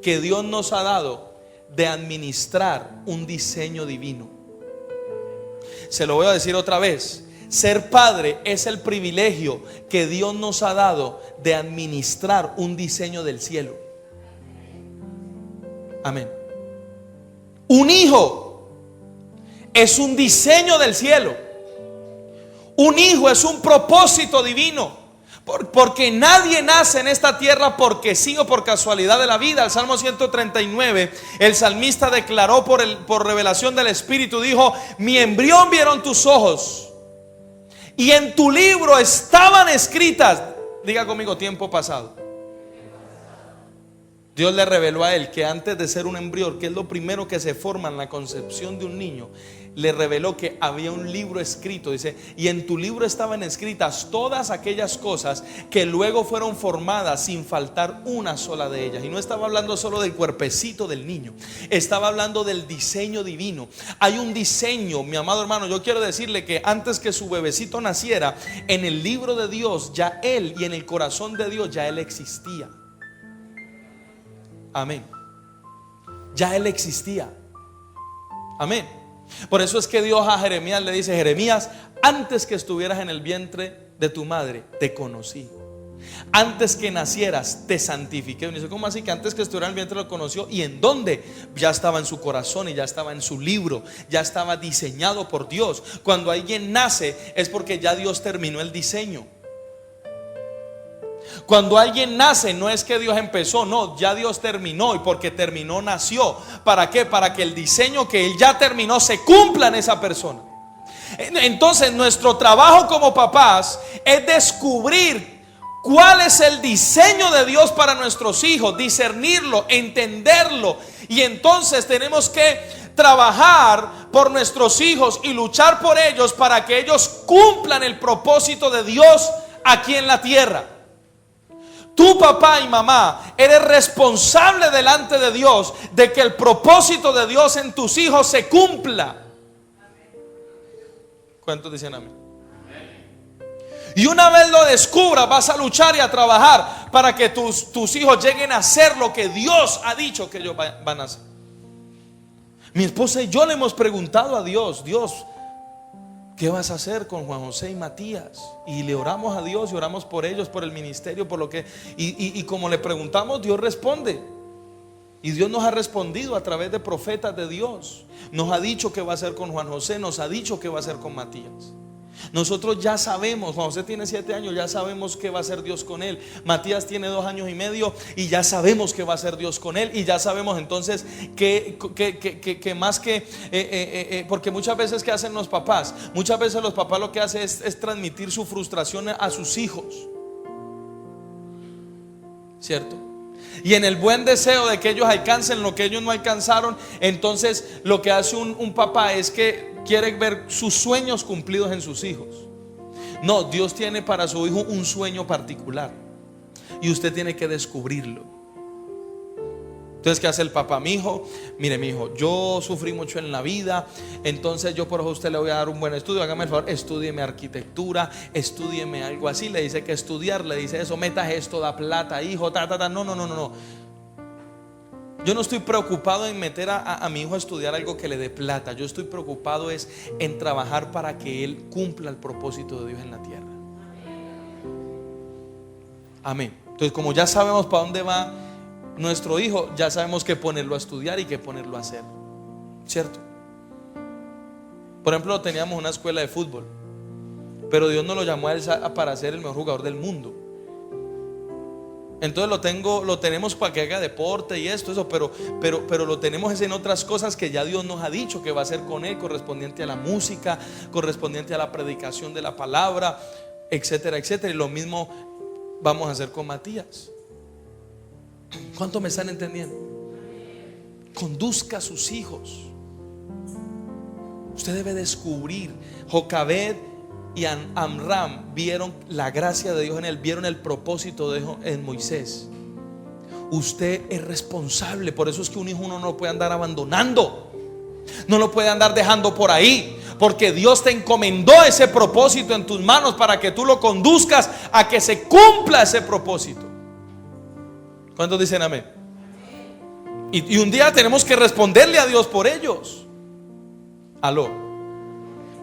que Dios nos ha dado de administrar un diseño divino. Se lo voy a decir otra vez. Ser padre es el privilegio que Dios nos ha dado de administrar un diseño del cielo. Amén. Un hijo es un diseño del cielo. Un hijo es un propósito divino. Porque nadie nace en esta tierra porque sí o por casualidad de la vida. El Salmo 139, el salmista declaró por revelación del Espíritu, dijo: mi embrión vieron tus ojos, y en tu libro estaban escritas. Diga conmigo: tiempo pasado. Dios le reveló a él que antes de ser un embrión, que es lo primero que se forma en la concepción de un niño, le reveló que había un libro escrito. Dice: y en tu libro estaban escritas todas aquellas cosas que luego fueron formadas, sin faltar una sola de ellas. Y no estaba hablando solo del cuerpecito del niño, estaba hablando del diseño divino. Hay un diseño, mi amado hermano. Yo quiero decirle que antes que su bebecito naciera, en el libro de Dios ya él, y en el corazón de Dios ya él existía. Amén. Ya él existía. Amén. Por eso es que Dios a Jeremías le dice: Jeremías, antes que estuvieras en el vientre de tu madre, te conocí. Antes que nacieras, te santifiqué. Y dice: ¿cómo así que antes que estuviera en el vientre lo conoció? ¿Y en dónde? Ya estaba en su corazón y ya estaba en su libro. Ya estaba diseñado por Dios. Cuando alguien nace es porque ya Dios terminó el diseño. Cuando alguien nace no es que Dios empezó, no, ya Dios terminó, y porque terminó nació. ¿Para qué? Para que el diseño que Él ya terminó se cumpla en esa persona. Entonces nuestro trabajo como papás es descubrir cuál es el diseño de Dios para nuestros hijos, discernirlo, entenderlo, y entonces tenemos que trabajar por nuestros hijos y luchar por ellos para que ellos cumplan el propósito de Dios aquí en la tierra. Tu papá y mamá eres responsable delante de Dios de que el propósito de Dios en tus hijos se cumpla. ¿Cuántos dicen amén? Y una vez lo descubras, vas a luchar y a trabajar para que tus hijos lleguen a ser lo que Dios ha dicho que ellos van a hacer. Mi esposa y yo le hemos preguntado a Dios: Dios, ¿qué vas a hacer con Juan José y Matías? Y le oramos a Dios y oramos por ellos, por el ministerio, por lo que... Y como le preguntamos, Dios responde. Y Dios nos ha respondido a través de profetas de Dios. Nos ha dicho qué va a hacer con Juan José, nos ha dicho qué va a hacer con Matías. Nosotros ya sabemos, Juan José tiene 7 años, ya sabemos qué va a hacer Dios con él. Matías tiene 2 años y medio y ya sabemos qué va a hacer Dios con él. Y ya sabemos entonces que más que porque muchas veces, ¿qué hacen los papás? Muchas veces los papás lo que hacen es transmitir su frustración a sus hijos, ¿cierto? Y en el buen deseo de que ellos alcancen lo que ellos no alcanzaron, entonces lo que hace un papá es que quiere ver sus sueños cumplidos en sus hijos. No, Dios tiene para su hijo un sueño particular y usted tiene que descubrirlo. Entonces, ¿qué hace el papá? Mi hijo, mire, mi hijo, yo sufrí mucho en la vida, entonces yo por eso a usted le voy a dar un buen estudio. Hágame el favor, estúdieme arquitectura, estúdieme algo así. Le dice que estudiar, le dice eso, metas esto, da plata, hijo, No. Yo no estoy preocupado en meter a mi hijo a estudiar algo que le dé plata. Yo estoy preocupado es en trabajar para que él cumpla el propósito de Dios en la tierra. Amén. Entonces, como ya sabemos para dónde va nuestro hijo, ya sabemos que ponerlo a estudiar y que ponerlo a hacer, ¿cierto? Por ejemplo, teníamos una escuela de fútbol, pero Dios no lo llamó a él para ser el mejor jugador del mundo. Entonces lo tenemos para que haga deporte y eso, pero lo tenemos en otras cosas que ya Dios nos ha dicho que va a hacer con él, correspondiente a la música, correspondiente a la predicación de la palabra, etcétera, etcétera. Y lo mismo vamos a hacer con Matías. ¿Cuánto me están entendiendo? Conduzca a sus hijos. Usted debe descubrir. Jocabed y Amram vieron la gracia de Dios en él, vieron el propósito de Dios en Moisés. Usted es responsable. Por eso es que un hijo uno no lo puede andar abandonando, no lo puede andar dejando por ahí, porque Dios te encomendó ese propósito en tus manos para que tú lo conduzcas a que se cumpla ese propósito. ¿Cuántos dicen amén? Y un día tenemos que responderle a Dios por ellos. Aló.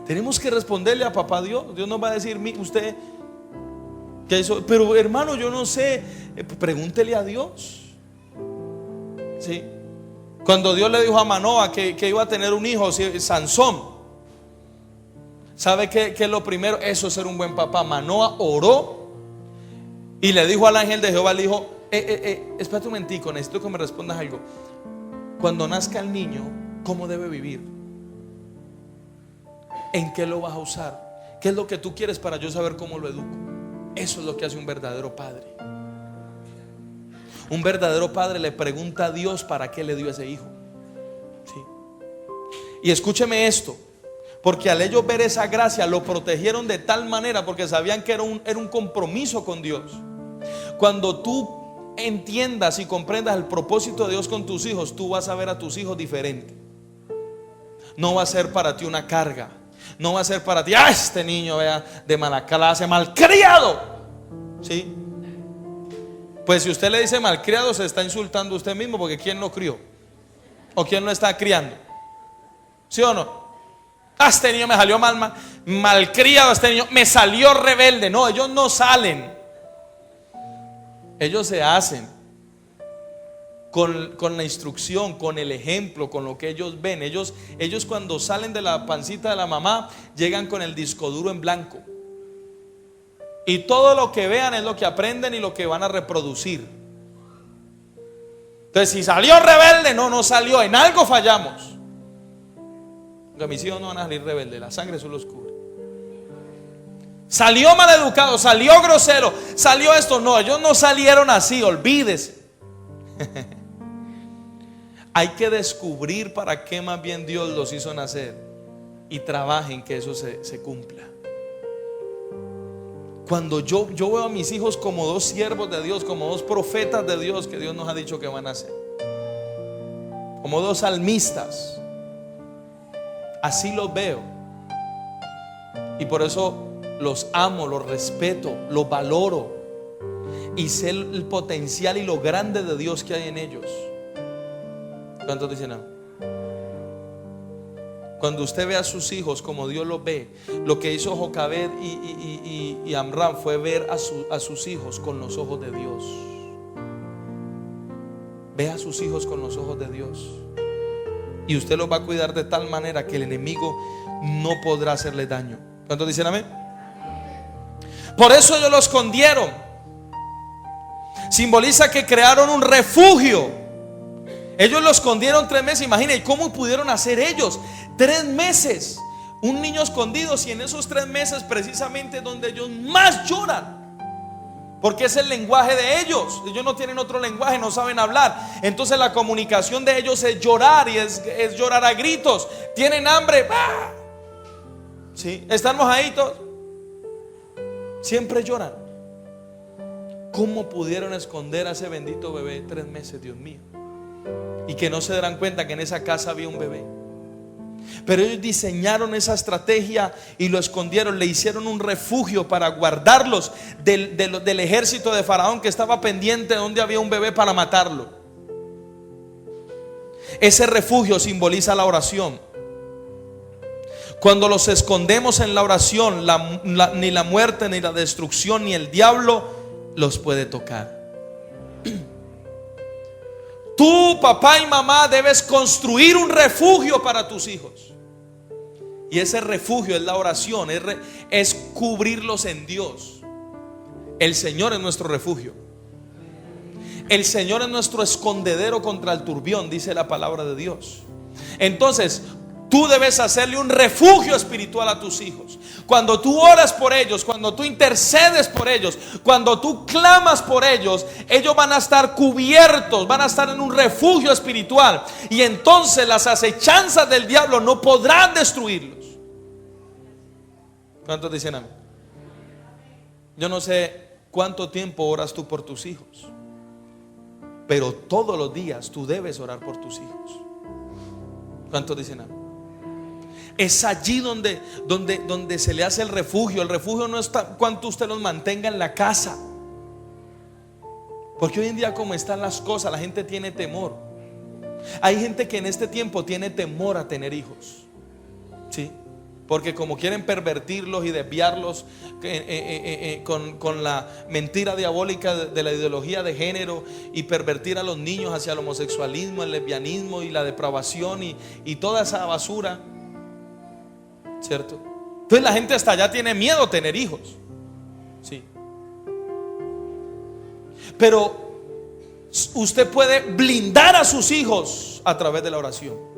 Tenemos que responderle a papá Dios. Dios nos va a decir, usted ¿qué hizo? Pero hermano, yo no sé. Pregúntele a Dios. ¿Sí? Cuando Dios le dijo a Manoa que iba a tener un hijo, Sansón, ¿sabe qué es lo primero? Eso es ser un buen papá. Manoa oró y le dijo al ángel de Jehová, le dijo, espérate un momentico, necesito que me respondas algo. Cuando nazca el niño, ¿cómo debe vivir? ¿En qué lo vas a usar? ¿Qué es lo que tú quieres para yo saber cómo lo educo? Eso es lo que hace un verdadero padre. Un verdadero padre le pregunta a Dios para qué le dio ese hijo. ¿Sí? Y escúcheme esto, porque al ellos ver esa gracia lo protegieron de tal manera, porque sabían que era un compromiso con Dios. Cuando tú entiendas y comprendas el propósito de Dios con tus hijos, tú vas a ver a tus hijos diferente. No va a ser para ti una carga. No va a ser para ti, este niño vea de mala clase, malcriado. ¿Sí? Pues si usted le dice malcriado, se está insultando a usted mismo, porque ¿quién lo crió? ¿O quién lo está criando? ¿Sí o no? Este niño me salió malcriado, este niño me salió rebelde. No, ellos no salen. Ellos se hacen con la instrucción, con el ejemplo, con lo que ellos ven. Ellos cuando salen de la pancita de la mamá, llegan con el disco duro en blanco. Y todo lo que vean es lo que aprenden y lo que van a reproducir. Entonces, si salió rebelde, no salió. En algo fallamos. Porque mis hijos no van a salir rebeldes, la sangre solo los cubre. Salió maleducado, salió grosero, salió esto. No, ellos no salieron así, olvídese. Hay que descubrir para qué más bien Dios los hizo nacer y trabajen que eso se cumpla. Cuando yo veo a mis hijos como dos siervos de Dios, como dos profetas de Dios que Dios nos ha dicho que van a ser, como dos salmistas, así los veo. Y por eso los amo, los respeto, los valoro y sé el potencial y lo grande de Dios que hay en ellos. ¿Cuántos dicen no? Cuando usted ve a sus hijos como Dios los ve, lo que hizo Jocabed y Amram fue ver a sus hijos con los ojos de Dios. Ve a sus hijos con los ojos de Dios, y usted los va a cuidar de tal manera que el enemigo no podrá hacerle daño. ¿Cuántos dicen amén? Por eso ellos lo escondieron. Simboliza que crearon un refugio. Ellos lo escondieron 3 meses. Imaginen cómo pudieron hacer ellos 3 meses un niño escondido, si en esos 3 meses precisamente donde ellos más lloran. Porque es el lenguaje de ellos. Ellos no tienen otro lenguaje, no saben hablar. Entonces la comunicación de ellos es llorar, y es llorar a gritos. Tienen hambre, ¡bah! ¿Sí? Están mojaditos, siempre lloran. ¿Cómo pudieron esconder a ese bendito bebé 3 meses, Dios mío? Y que no se darán cuenta que en esa casa había un bebé. Pero ellos diseñaron esa estrategia y lo escondieron. Le hicieron un refugio para guardarlos del ejército de Faraón, que estaba pendiente de donde había un bebé para matarlo. Ese refugio simboliza la oración. Cuando los escondemos en la oración, ni la muerte, ni la destrucción, ni el diablo los puede tocar. Tú, papá y mamá, debes construir un refugio para tus hijos. Y ese refugio es la oración, es cubrirlos en Dios. El Señor es nuestro refugio. El Señor es nuestro escondedero contra el turbión, dice la palabra de Dios. Entonces, tú debes hacerle un refugio espiritual a tus hijos. Cuando tú oras por ellos, cuando tú intercedes por ellos, cuando tú clamas por ellos, ellos van a estar cubiertos, van a estar en un refugio espiritual. Y entonces las acechanzas del diablo no podrán destruirlos. ¿Cuántos dicen amén? Yo no sé cuánto tiempo oras tú por tus hijos, pero todos los días tú debes orar por tus hijos. ¿Cuántos dicen amén? Es allí donde se le hace el refugio. El refugio no está cuanto usted los mantenga en la casa. Porque hoy en día, como están las cosas, la gente tiene temor. Hay gente que en este tiempo tiene temor a tener hijos, ¿sí? Porque como quieren pervertirlos y desviarlos con la mentira diabólica de la ideología de género, y pervertir a los niños hacia el homosexualismo, el lesbianismo y la depravación y toda esa basura, ¿cierto? Entonces la gente hasta allá tiene miedo a tener hijos, sí. Pero usted puede blindar a sus hijos a través de la oración.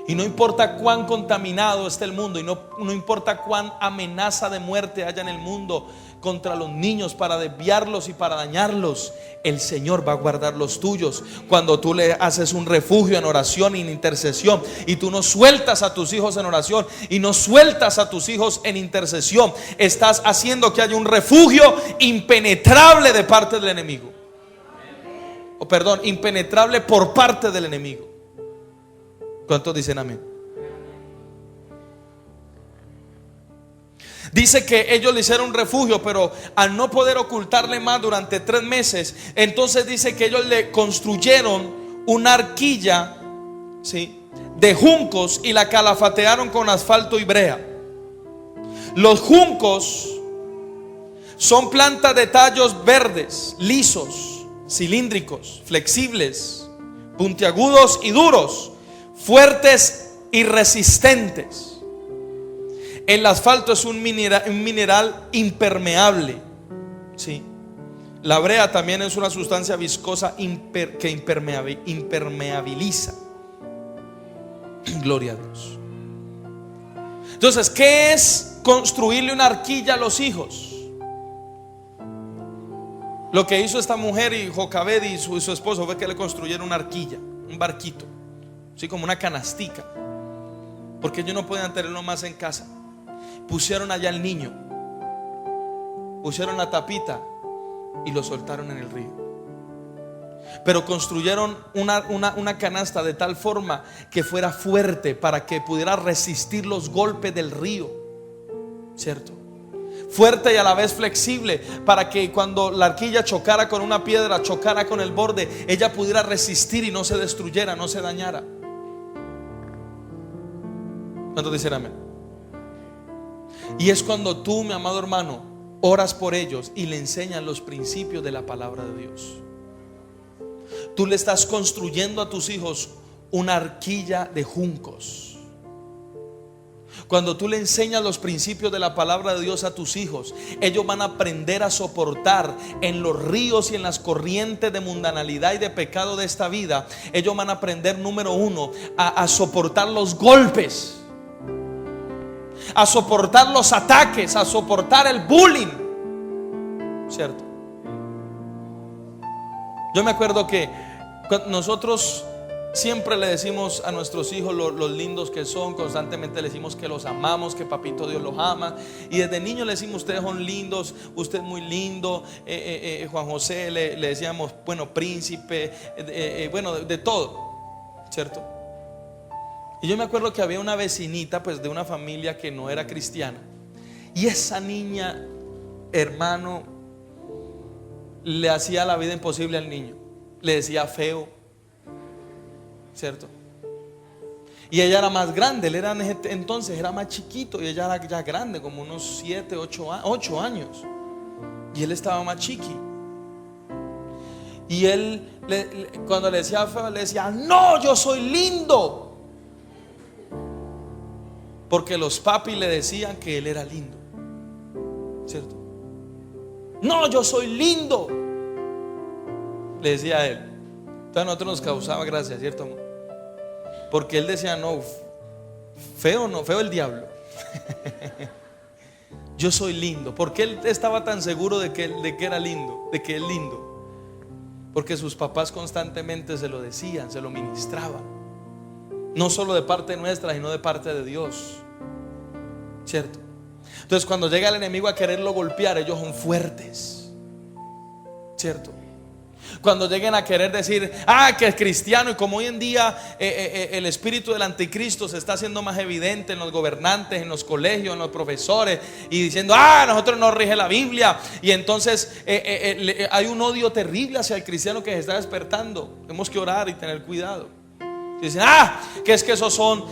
Y no importa cuán contaminado esté el mundo, y no importa cuán amenaza de muerte haya en el mundo contra los niños para desviarlos y para dañarlos, el Señor va a guardar los tuyos. Cuando tú le haces un refugio en oración y en intercesión, y tú no sueltas a tus hijos en oración y no sueltas a tus hijos en intercesión, estás haciendo que haya un refugio impenetrable de parte del enemigo. O perdón, impenetrable por parte del enemigo. ¿Cuántos dicen amén? Dice que ellos le hicieron un refugio, pero al no poder ocultarle más durante 3 meses, entonces dice que ellos le construyeron una arquilla, ¿sí?, de juncos, y la calafatearon con asfalto y brea. Los juncos son plantas de tallos verdes, lisos, cilíndricos, flexibles, puntiagudos y duros, fuertes y resistentes. El asfalto es un mineral impermeable, ¿sí? La brea también es una sustancia viscosa que impermeabiliza. Gloria a Dios. Entonces, ¿qué es construirle una arquilla a los hijos? Lo que hizo esta mujer y Jocabed y su esposo fue que le construyeron una arquilla, un barquito, así como una canastica, porque ellos no podían tenerlo más en casa. Pusieron allá al niño, pusieron la tapita y lo soltaron en el río. Pero construyeron una canasta de tal forma que fuera fuerte, para que pudiera resistir los golpes del río, ¿cierto? Fuerte y a la vez flexible, para que cuando la arquilla chocara con una piedra, chocara con el borde, ella pudiera resistir y no se destruyera, no se dañara. ¿Cuántos dicen amén? Y es cuando tú, mi amado hermano, oras por ellos y le enseñas los principios de la palabra de Dios. Tú le estás construyendo a tus hijos una arquilla de juncos. Cuando tú le enseñas los principios de la palabra de Dios a tus hijos, ellos van a aprender a soportar en los ríos y en las corrientes de mundanalidad y de pecado de esta vida. Ellos van a aprender, número uno, a soportar los golpes, a soportar los ataques, a soportar el bullying. ¿cierto? Yo me acuerdo que nosotros siempre le decimos a nuestros hijos los lindos que son. Constantemente le decimos que los amamos, que papito Dios los ama. Y desde niños le decimos: ustedes son lindos, usted es muy lindo. Juan José le decíamos, bueno, príncipe, bueno, de todo, ¿cierto? Y yo me acuerdo que había una vecinita, pues, de una familia que no era cristiana. Y esa niña, hermano, le hacía la vida imposible al niño. Le decía feo, ¿cierto? Y ella era más grande. Él era entonces era más chiquito y ella era ya grande, como unos 7, 8 años. Y él estaba más chiqui. Y él cuando le decía feo, le decía: no, yo soy lindo. Porque los papis le decían que él era lindo, ¿cierto? No, yo soy lindo, le decía a él. Entonces a nosotros nos causaba gracia, ¿cierto, amor? Porque él decía: no, feo no, feo el diablo. Yo soy lindo. Porque él estaba tan seguro de que era lindo, de que es lindo. Porque sus papás constantemente se lo decían, se lo ministraban. No solo de parte nuestra, sino de parte de Dios, ¿cierto? Entonces cuando llega el enemigo a quererlo golpear, ellos son fuertes, ¿cierto? Cuando lleguen a querer decir: que es cristiano, y como hoy en día el espíritu del anticristo se está haciendo más evidente en los gobernantes, en los colegios, en los profesores, y diciendo: nosotros nos rige la Biblia. Y entonces hay un odio terrible hacia el cristiano que se está despertando. Tenemos que orar y tener cuidado. Y dicen: que es que esos son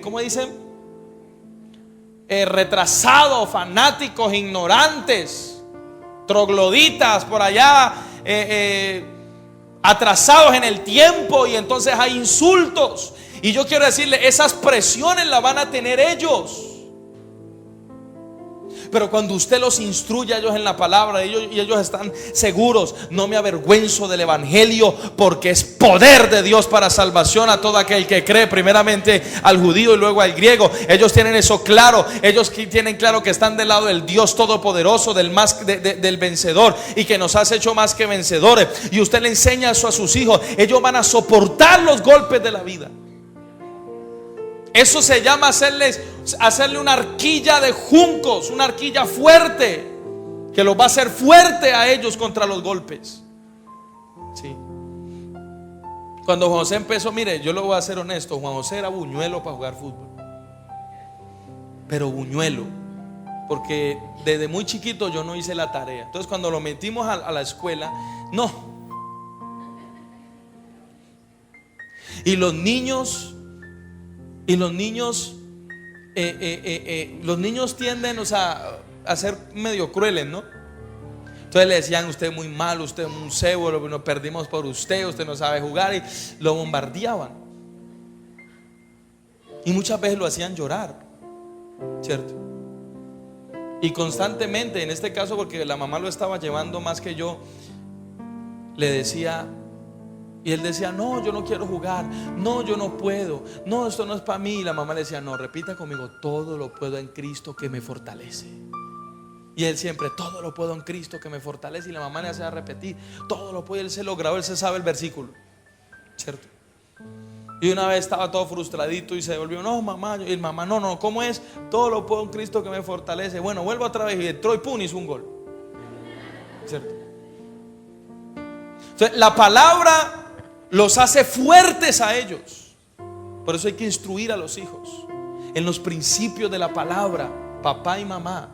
¿cómo dicen? Retrasados, fanáticos, ignorantes, trogloditas por allá, atrasados en el tiempo. Y entonces hay insultos. Y yo quiero decirle: esas presiones las van a tener ellos. Pero cuando usted los instruye a ellos en la palabra, y ellos están seguros: no me avergüenzo del evangelio, porque es poder de Dios para salvación a todo aquel que cree, primeramente al judío y luego al griego. Ellos tienen eso claro. Ellos tienen claro que están del lado del Dios todopoderoso, del vencedor, y que nos has hecho más que vencedores. Y usted le enseña eso a sus hijos. Ellos van a soportar los golpes de la vida. Eso se llama hacerle una arquilla de juncos, una arquilla fuerte, que los va a hacer fuerte a ellos contra los golpes. Sí. Cuando Juan José empezó, mire, yo lo voy a ser honesto, Juan José era buñuelo para jugar fútbol. Pero buñuelo, porque desde muy chiquito yo no hice la tarea. Entonces cuando lo metimos a la escuela, no. Y los niños tienden, a ser medio crueles, ¿no? Entonces le decían: usted es muy malo, usted es un cebo, nos perdimos por usted no sabe jugar, y lo bombardeaban. Y muchas veces lo hacían llorar, ¿cierto? Y constantemente, en este caso porque la mamá lo estaba llevando más que yo, le decía, y él decía: no, yo no quiero jugar, no, yo no puedo, no, esto no es para mí. Y la mamá le decía: no, repita conmigo: todo lo puedo en Cristo que me fortalece. Y él siempre: todo lo puedo en Cristo que me fortalece. Y la mamá le hacía repetir: todo lo puedo. Y él se lo grabó, él se sabe el versículo, ¿cierto? Y una vez estaba todo frustradito y se volvió: no, mamá. Y el mamá: no, ¿cómo es? Todo lo puedo en Cristo que me fortalece. Bueno, vuelvo otra vez. Y entró y pum, hizo un gol, ¿cierto? Entonces la palabra los hace fuertes a ellos. Por eso hay que instruir a los hijos en los principios de la palabra, papá y mamá,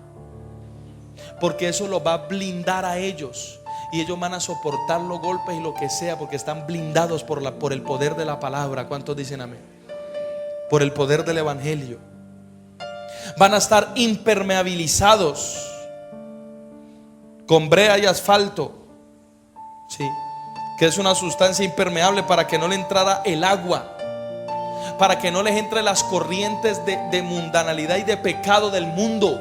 porque eso los va a blindar a ellos. Y ellos van a soportar los golpes y lo que sea, porque están blindados por el poder de la palabra. ¿Cuántos dicen amén? Por el poder del evangelio. Van a estar impermeabilizados con brea y asfalto, sí, que es una sustancia impermeable para que no le entrara el agua, para que no les entre las corrientes de mundanalidad y de pecado del mundo,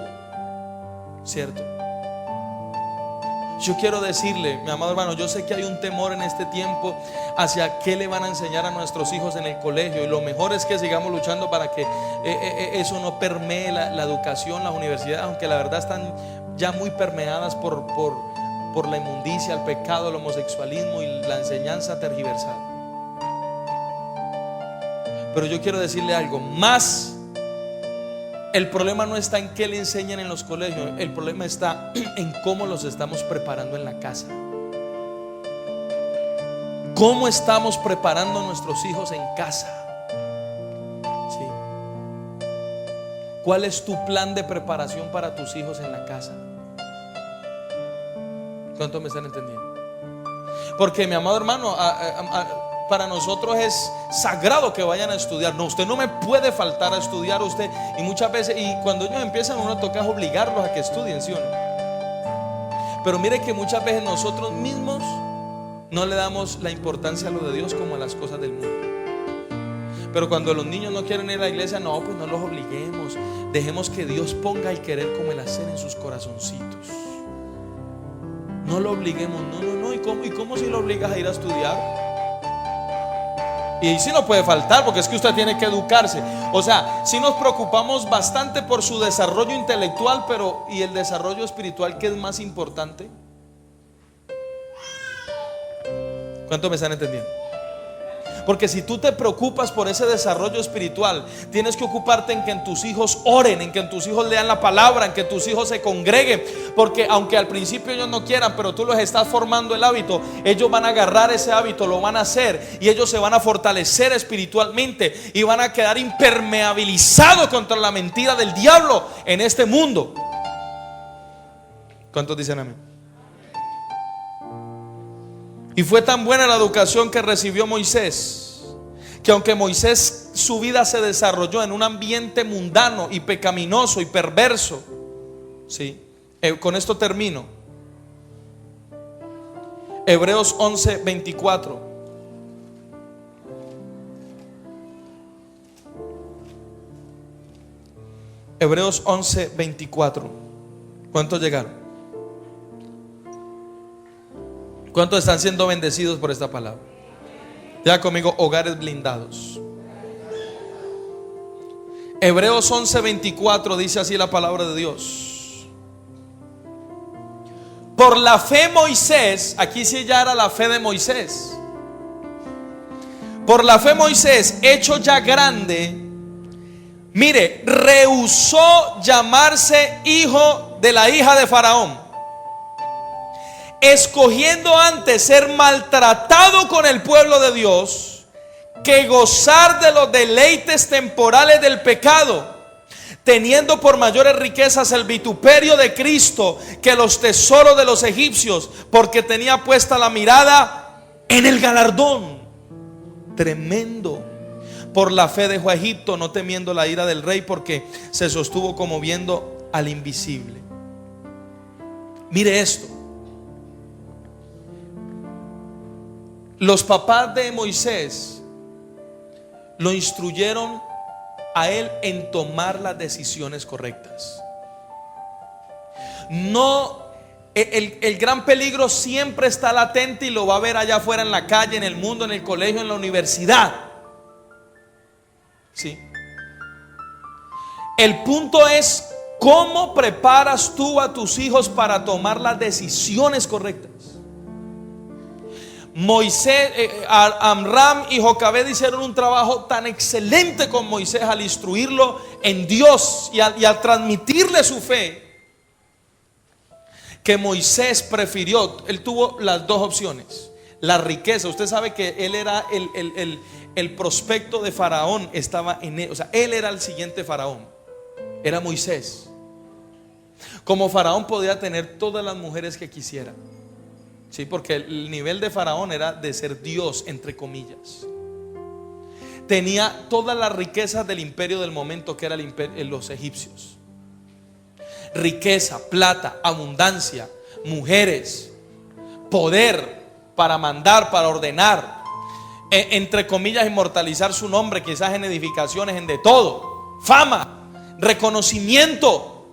¿cierto? Yo quiero decirle, mi amado hermano, yo sé que hay un temor en este tiempo hacia qué le van a enseñar a nuestros hijos en el colegio, y lo mejor es que sigamos luchando para que eso no permee la educación, las universidades, aunque la verdad están ya muy permeadas por la inmundicia, el pecado, el homosexualismo y la enseñanza tergiversada. Pero yo quiero decirle algo más. El problema no está en qué le enseñan en los colegios, el problema está en cómo los estamos preparando en la casa. ¿Cómo estamos preparando a nuestros hijos en casa? ¿Sí? ¿Cuál es tu plan de preparación para tus hijos en la casa? ¿Cuánto me están entendiendo? Porque, mi amado hermano, para nosotros es sagrado que vayan a estudiar. No, usted no me puede faltar a estudiar usted. Y muchas veces, y cuando ellos empiezan, uno toca obligarlos a que estudien, ¿sí o no? Pero mire que muchas veces nosotros mismos no le damos la importancia a lo de Dios como a las cosas del mundo. Pero cuando los niños no quieren ir a la iglesia, no, pues no los obliguemos. Dejemos que Dios ponga el querer como el hacer en sus corazoncitos. No lo obliguemos, no. ¿Y cómo si lo obligas a ir a estudiar? Y si no puede faltar, porque es que usted tiene que educarse. O sea, si nos preocupamos bastante por su desarrollo intelectual, pero ¿y el desarrollo espiritual, qué es más importante? ¿Cuánto me están entendiendo? Porque si tú te preocupas por ese desarrollo espiritual, tienes que ocuparte en que en tus hijos oren, en que en tus hijos lean la palabra, en que tus hijos se congreguen. Porque aunque al principio ellos no quieran, pero tú los estás formando el hábito, ellos van a agarrar ese hábito, lo van a hacer, y ellos se van a fortalecer espiritualmente y van a quedar impermeabilizados contra la mentira del diablo en este mundo. ¿Cuántos dicen amén? Y fue tan buena la educación que recibió Moisés, que aunque Moisés, su vida se desarrolló en un ambiente mundano y pecaminoso y perverso, ¿sí? Con esto termino. Hebreos 11:24. Hebreos 11:24. ¿Cuántos llegaron? ¿Cuántos están siendo bendecidos por esta palabra? Ya conmigo, hogares blindados. Hebreos 11:24 dice así la palabra de Dios. Por la fe Moisés, aquí sí ya era la fe de Moisés. Por la fe Moisés, hecho ya grande, mire, rehusó llamarse hijo de la hija de Faraón, escogiendo antes ser maltratado con el pueblo de Dios que gozar de los deleites temporales del pecado, teniendo por mayores riquezas el vituperio de Cristo que los tesoros de los egipcios, porque tenía puesta la mirada en el galardón. Tremendo. Por la fe dejó a Egipto, no temiendo la ira del rey, porque se sostuvo como viendo al invisible. Mire esto. Los papás de Moisés lo instruyeron a él en tomar las decisiones correctas. No, el gran peligro siempre está latente y lo va a ver allá afuera en la calle, en el mundo, en el colegio, en la universidad. Sí. El punto es cómo preparas tú a tus hijos para tomar las decisiones correctas. Moisés, Amram y Jocabed hicieron un trabajo tan excelente con Moisés al instruirlo en Dios y al transmitirle su fe, que Moisés prefirió, él tuvo las dos opciones. La riqueza, usted sabe que él era el prospecto de Faraón, estaba en él, o sea, él era el siguiente Faraón, era Moisés. Como Faraón podía tener todas las mujeres que quisiera. Sí, porque el nivel de Faraón era de ser Dios, entre comillas. Tenía todas las riquezas del imperio del momento, que era el imperio, los egipcios. Riqueza, plata, abundancia, mujeres, poder para mandar, para ordenar, entre comillas, inmortalizar su nombre, quizás en edificaciones, en de todo, fama, reconocimiento.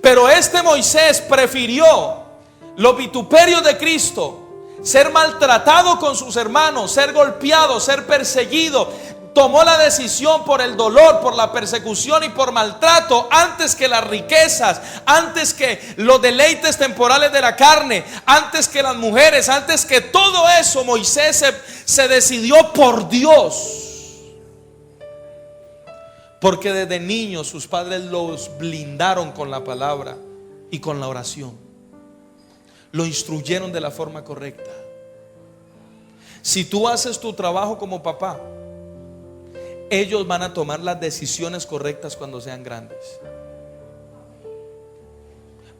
Pero este Moisés prefirió los vituperios de Cristo, ser maltratado con sus hermanos, ser golpeado, ser perseguido, tomó la decisión por el dolor, por la persecución y por maltrato, antes que las riquezas, antes que los deleites temporales de la carne, antes que las mujeres, antes que todo eso, Moisés se decidió por Dios. Porque desde niño sus padres los blindaron con la palabra y con la oración. Lo instruyeron de la forma correcta. Si tú haces tu trabajo como papá, ellos van a tomar las decisiones correctas cuando sean grandes.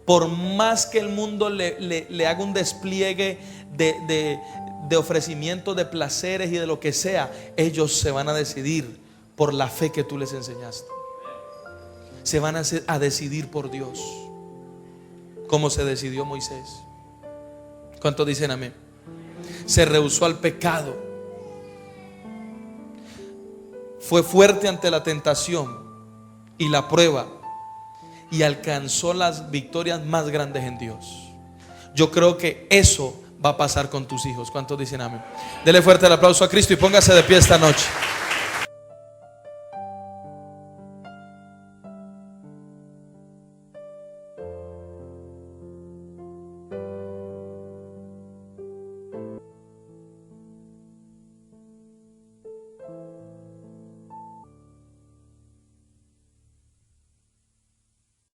Por más que el mundo le haga un despliegue de ofrecimiento de placeres y de lo que sea, ellos se van a decidir por la fe que tú les enseñaste. Se van a decidir por Dios, como se decidió Moisés. ¿Cuántos dicen amén? Se rehusó al pecado, fue fuerte ante la tentación y la prueba, y alcanzó las victorias más grandes en Dios. Yo creo que eso va a pasar con tus hijos. ¿Cuántos dicen amén? Dele fuerte el aplauso a Cristo y póngase de pie esta noche.